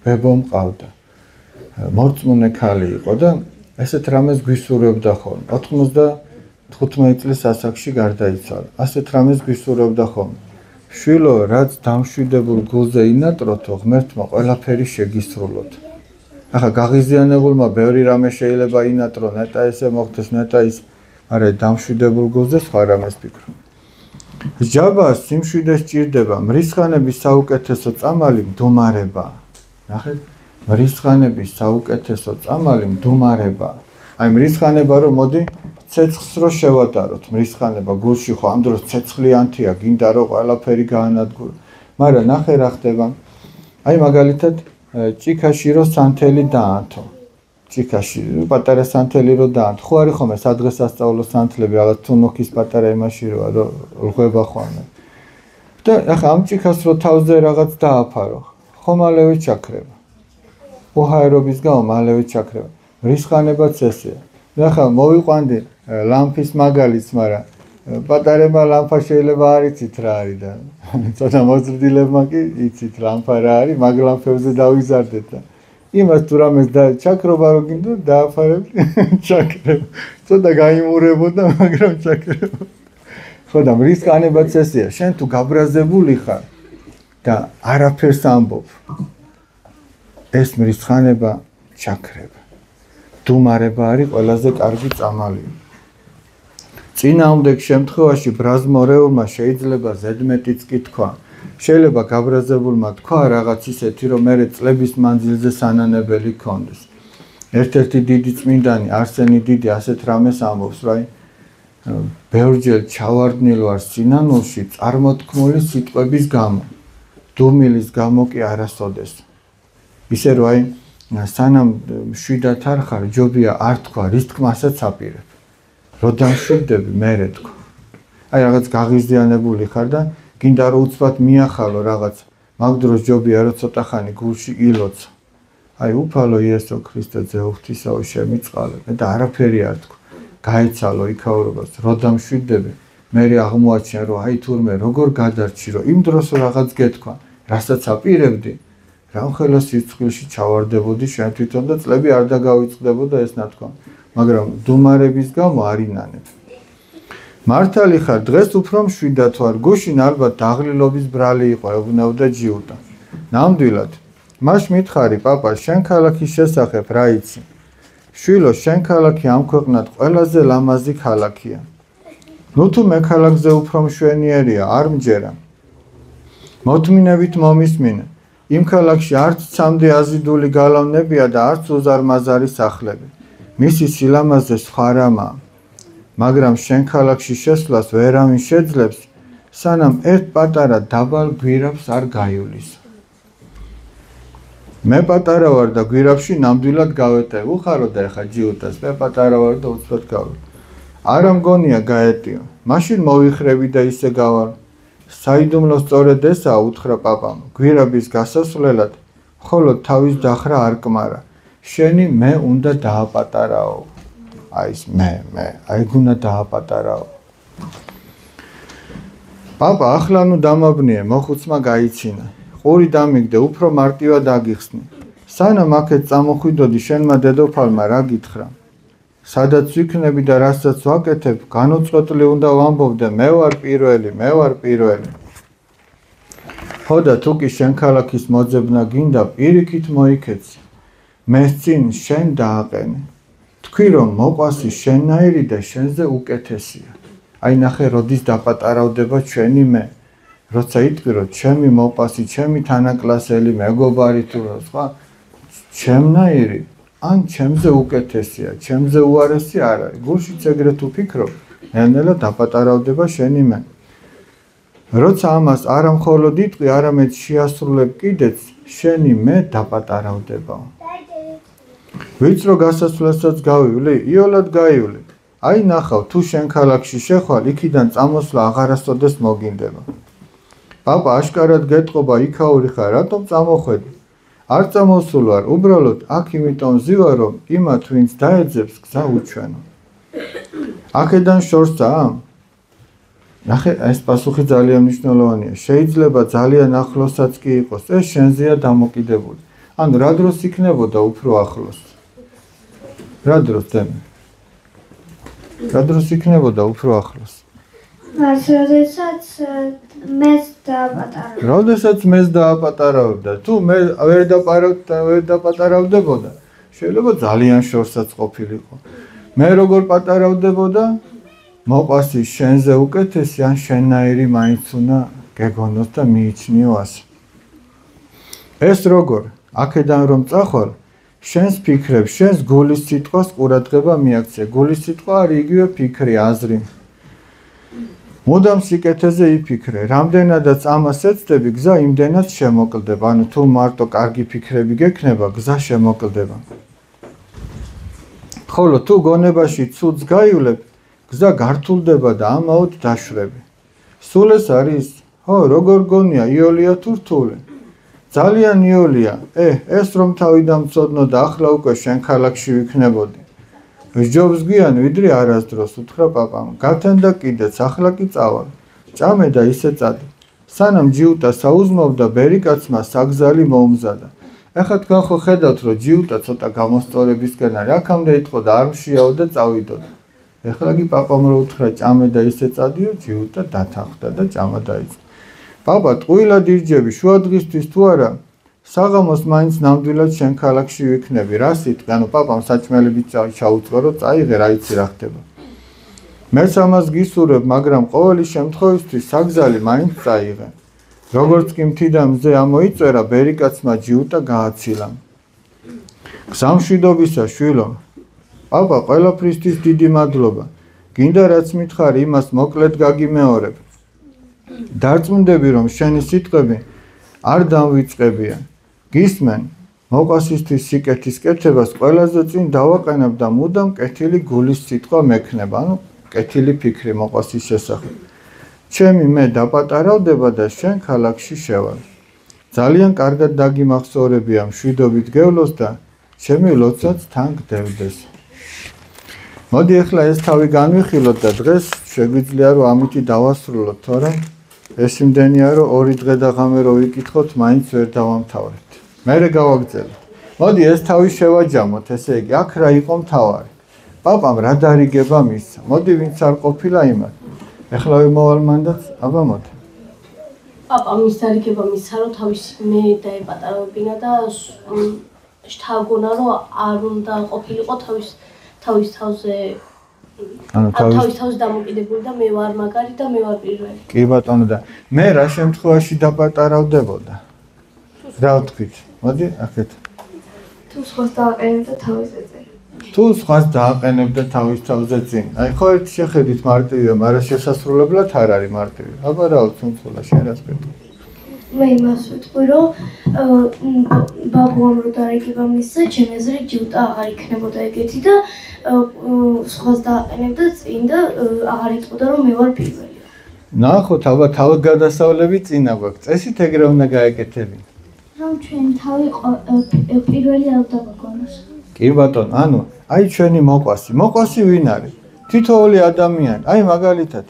ბებო მყავდა. მორწმუნე ქალი იყო და ესეთ რამეს გვისურვებდა ხოლმე. 95 წლის ასაკში გარდაიცვალა. ასეთ რამეს გვისურვებდა ხოლმე. შვილო, რაც დამშვიდებულ გულზე ინატროთო, ღმერთმა ყველაფერი შეგისრულოთ. ახლა გაღიზიანებულმა ბევრი რამე შეიძლება ინატრო, ნეტა ესე მოხდეს, ნეტა ის, არა დამშვიდებულ გულზე სხვა რამეს ფიქრო. ჯაბას სიმშვიდე სჭირდება, მრისხანების საუკეთესო წამალი მდუმარებაა. ნახეთ, მრისხანების საუკეთესო წამალი მდუმარებაა. აი მრისხანება რომ მოდი ცეცხლს რო შევატაროთ, მრისხანება გულში ხო ამ დროს ცეცხლიანთია, გინდა რომ ყველაფერი გაანადგურო. მაგრამ ნახე რა ხდება. აი მაგალითად ჭიქაში რო სანთელი დაანთო. ჭიქაში პატარა სანთელი რო დაანთო. ხო არის ხომ ეს სადღესასწაულო სანთლები, რაღაც თუნუქის პატარა იმაში როა, რომ ღვება ხოლმე. და ახლა ამ ჭიქას რო თავზე რაღაც დააფარო, ხო მალევე ჩაქრება. უჰაერობის გამო მალევე ჩაქრება. მრისხანებაც ესეა. ახლა მოვიყვანდი ლამპის მაგალითს, მაგრამ პატარებმა ლამპა შეიძლება არ იცით რა არის და ცოტა მოზრდილებმა კი იცით ლამპა რა არის, მაგ ლამპებზე დავიზარდეთ და იმას თუ რამეს ჩაქრობა რო გინდო დააფარებდი, ჩაქრება. ცოტა გაიმურებოდა, მაგრამ ჩაქრება. ხო და მრისხანებაც ესეა. შენ თუ გაბრაზებული ხარ და არაფერს ამბობ, ეს მრისხანება ჩაქრება. დუმარება არის ყველაზე კარგი წამალი. წინააღმდეგ შემთხვევაში ბრაზმორეულმა შეიძლება ზედმეტიც კი თქვა. შეიძლება გაბრაზებულმა თქვა რაღაც ისეთი, რომ მერე წლების მანძილზე სანანებელი გქონდეს. ერთ-ერთი დიდი წმინდანი არსენი დიდი ასეთ რამეს ამბობს, რომ ბევრჯერ ჩავარდნილ ვარ სინანულში წარმოთქმული სიტყვების გამო. დუმილის გამო კი არასოდეს. ისე რომ აი სანამ მშვიდად არ ხარ, ჯობია არ თქვა, რის თქმასაც აპირებ. რო დამშვიდები, მერე თქვა. აი რაღაც გაღიზიანებული ხარ და გინდა რომ უცბად მიახალო რაღაც, მაგ დროს ჯობია რომ ცოტა ხანი გულში ილოცო. აი უფალო იესო ქრისტე ძეუღვთისაო შემიწყალე და არაფერი არ თქვა. გაეცალო იქაურობას, რო დამშვიდები, მერე აღმოაჩენ რომ აი თურმე როგორ გადარჩი, რომ იმ დროს რაღაც გეთქვა, რასაც აპირებდი. რამხელა სიცხვილში ჩავარდებოდი შენ თვითონ და წლები არ დაგავიწყდებოდა ეს ნათქვა. მაგრამ დუმარების გამო არ ინანებ. მართალი ხარ, დღეს უფრო მშვიდად ვარ, გუშინ ალბათ დაღლილობის ბრალი იყო, ეუბნებოდა ჯიუტა. ნამდვილად. მას მითხარი, პაპა, შენ ქალაქის შესახებ რა იცი? შვილო, შენ ქალაქი ამ ქვეყნად ყველაზე ლამაზი ქალაქია. ნუ თუ მე ქალაქზე უფრო მშვენიერია, არ მჯერა. მოთმინებით მომისმინე. იმ ქალაქში არც ცამდე აზიდული გალავნებია და არც უზარმაზარი სახლები. მისი სილამაზე სხვა რამაა. მაგრამ შენ ქალაქში შესვლას ვერავინ შეძლებს, სანამ ერთ პატარა დაბალ გვირაბს არ გაივლის. მე პატარა ვარ და გვირაბში ნამდვილად გავეტე. უხარო და ეხა ჯიუტას, მე პატარა ვარ და უცბად გავეტე. არა მგონია გაეტიო. მაშინ მოვიხრები და ისე გავალ. საიდუმლო სწორედ ესაა, უთხრა პაპამ, გვირაბის გასასვლელად, მხოლოდ თავის დახრა არ კმარა. შენი მე უნდა დააპატარაო. აი ეს მე, აი გუნა დააპატარაო. პაპა, ახლა ნუ დამაბნიე, მოხუცმა გაიცინა. ყური დამიგდე, უფრო მარტივად აგიხსნი. სანამ აქეთ წამოხვიდოდი, შენმა დედოფალმა რა გითხრა? სადაც ვიქნები და რასაც ვაკეთებ, განუწყვეტლი უნდა ვამბობდე, მე ვარ პირველი. ხო და თუ კი შენ ქალაქის მოძებნა გინდა, პირიქით მოიქეცი. მეს წინ შენ დააყენე. თქვი რომ მოყვასი შენნაირი და შენზე უკეთესია. აი ნახე, როდის დაპატარავდება ჩვენი მე. როცა იტყვი რომ ჩემი მოყვასი, ჩემი თანაკლასელი, მეგობარი თუ რა სხვა, ჩემნაირი ან ჩემზე უკეთესია, ჩემზე უარესი არ არის. გულშიც ეგრეთ უფიქრობ, ნელ-ნელა დაპატარავდება შენი მე. როცა ამას არა მხოლოდ იტყვი, არამედ შეასრულებ კიდეც, შენი მე დაპატარავდება. ვიწრო გასასვლელსაც გავივლი, იოლად გაივლი. აი ნახავ, თუ შენ ქალაქში შეხვალ, იქიდან წამოსვლა აღარასოდეს მოგინდება. პაპა, აშკარად გეტყობა, იქაური ხარ, რატომ წამოხვედი? არ წამოსულ ვარ, უბრალოდ აქ იმიტომ ვზივარ, რომ იმათ ვინც დაეძებს გზა უჩვენო. აქედან შორსაა? ნახე, ეს პასუხი ძალიან მნიშვნელოვანია. შეიძლება ძალიან ახლოსაც კი იყოს, ეს შენზეა დამოკიდებული. ანუ რა დროს იქნებოდა უფრო ახლოს? რა დროს დემე? რა დროს იქნებოდა უფრო ახლოს? როდესაც მეც დააპატარავდა. როდესაც მეც დააპატარავდა. თუ მე ვერ დაპატარავდებოდა, შეიძლება ძალიან შორსაც ყოფილიყო. მე როგორ პატარავდებოდა? მოყვასი შენზე უკეთესი ან შენნაირი მაინც უნდა გეგონოს და მიიჩნიო ასე. ეს როგორ? აქედან რომ წახვალ, შენს ფიქრებს, შენს გულის სიტყვას ყურადღება მიაქცე. გულის სიტყვა არის იგივე ფიქრი, აზრი. მუდამ სიკეთეზე იფიქრე. რამდენადაც ამას ეცდები, გზა იმდენად შემოკლდება. ანუ თუ მარტო კარგი ფიქრები გექნება, გზა შემოკლდება. ხოლო თუ გონებაში ცუდს გაივლებ, გზა გართულდება და ამაოდ დაშვები. სულ ეს არის? ხო, როგორ გონია, იოლია თუ რთული? ძალიან იოლია. ეს რომ თავიდან მწოდნო და ახლა უკვე შენ ქალაქში ვიქნებოდი. ვსჯობს გვიან ვიდრე არასდროს, უთხრა პაპამ. გათენდა კიდეც, ახლა კი წავალ. ჭამე და ისე წადი. სანამ ჯიუტა საუზმობდა, ბერიკაცმა საგზალი მოუმზადა. ეხლა თქვენ ხო ხედავთ, რომ ჯიუტა ცოტა გამოსწორებისკენ არის, აქამდე იტყო და არ მშიაო და წავიდოდა. ეხლა კი პაპამ რო უთხრა, ჭამე და ისე წადიო, ჯიუტა დათანხმდა და ჭამა დაიწყო. პაპა, ტყუილად ირჯები, შუადღისთვის თუ არა, საღამოს მაინც ნამდვილად შენ ქალაქში ვიქნები. რა სიტყვი? ანუ პაპამ საჭმელებით ჩაუწყო, რომ წაიღე, რა იცი რა ხდება. მეც ამას გისურვებ, მაგრამ ყოველი შემთხვევისთვის საგზალი მაინც წაიღე. როგორც კი მთიდან მზე ამოიწერა, ბერიკაცმა ჯიუტა გააცილა. გზამშვიდობისა, შვილო. პაპა, ყველაფრისთვის დიდი მადლობა. გინდა რაც მითხარი, იმას მოკლედ გაგიმეორებ. დარწმუნდები, რომ შენი სიტყვები არ დამვიწყებიან. გისმენ, მოყვასისთვის სიკეთის კეთებას ყველაზე წინ დავაყენებ და მუდამ კეთილი გულის სიტყვა მექნება, ანუ კეთილი ფიქრი მოყვასის შესახებ. ჩემი მე დაპატარავდება და შენ ქალაქში შევალ. ძალიან კარგად დაგიმახსოვრებია, მშვიდობით გევლოს და ჩემი ლოცვაც თან გდევდეს. მოდი ახლა ეს თავი განვიხილოთ და დღეს შეგვიძლია რომ ამითი დავასრულოთ, თორემ ეს იმდენია რომ 2 დღე და ღამე რო ვიკითხოთ, მაინც ვერ დავამთავრებთ. მერე გავაგრძელებთ. მოდი ეს თავი შევაჯამოთ, ესე იგი, აქ რა იყო მთავარი? პაპამ რა დარიგება მისცა? მოდი ვინც არ ყოფილა იმათ. ეხლა ვიმოვალ მანდაც, აბა მოდი. პაპამ ის დარიგება მისცა, რომ თავის მე დაეპატარავებინა და შთაგონა რომ არ უნდა ყოფილიყო თავის თავზე თავის თავზე დამოკიდებული და მე ვარ მაგარი და მე ვარ პირველი. კი ბატონო და მე რა შემთხვევაში დაპატარავდებოდა? რა ვთქვით? მოდი აქეთ. თუ სხვას დააყენებდა თავზე წინ. თუ სხვას დააყენებდა თავის თავზე წინ. აი ხო ერთ შეხედვით მარტივია, მაგრამ შესასრულებლად არ არის მარტივი. აბა რა უცუნცულა შენ რას ვეთქვი? მე იმას ვეთქვი, რომ ბაბუამ რო დარიგება მისცა, ჩემი აზრით ჯიუტა აღარ იქნებოდა ეგეთი და სხვას დააყენებდა წინ და აღარ იტყოდა რომ მე ვარ პირველი. ნახოთ, აბა თავგადასავლები წინა გვაქვს. წესით ეგრე უნდა გაეკეთებინა. რომ ჩვენი თავი პირველი არ დავაგონოს. კი ბატონო, ანუ აი ჩვენი მოყვასი ვინ არის? თითოეული ადამიანი. აი მაგალითად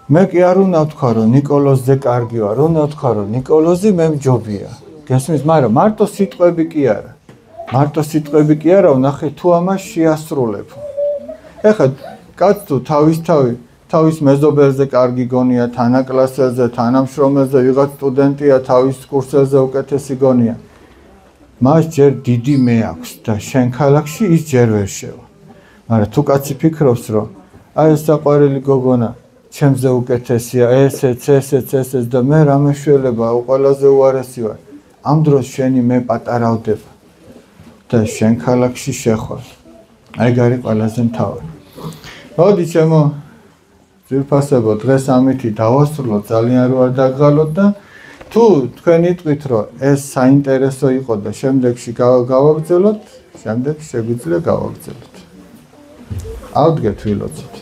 მე კი არ უნდა ვთქვა რომ ნიკოლოზზე კარგი ვარ, უნდა ვთქვა რომ ნიკოლოზი მე მჯობია. გესმის, მაგრამ მარტო სიტყვები კი არა. მარტო სიტყვები კი არა, ვნახე თუ ამას შეასრულებ. ეხლა კაც თუ თავის მეზობელზე კარგი გონია, თანაკლასელზე, თანამშრომელზე ვიღაც სტუდენტია, თავის კურსელზე უკეთესი გონია. მას ჯერ დიდი მე აქვს და შენ ქალაქში ის ჯერ ვერ შევა. მაგრამ თუ კაცი ფიქრობს რომ აი ეს საყვარელი გოგონა ჩემზე უკეთესია, ესეც და მე რა მეშველება, ყველაზე უარესი ვარ. ამ დროს შენი მე პატარავდება და შენ ქალაქში შეხვალ. აი გარი ყველაზე მთავარი. მოდი ჩემო ძირფასებო, დღეს ამითი დავასრულოთ, ძალიან რო არ დაგღალოთ და თუ თქვენ იტყვით რომ ეს საინტერესო იყო და შემდეგში გავაგრძელოთ, შემდეგ შეგვიძლია გავაგრძელოთ. ავდგეთ ვილოცით.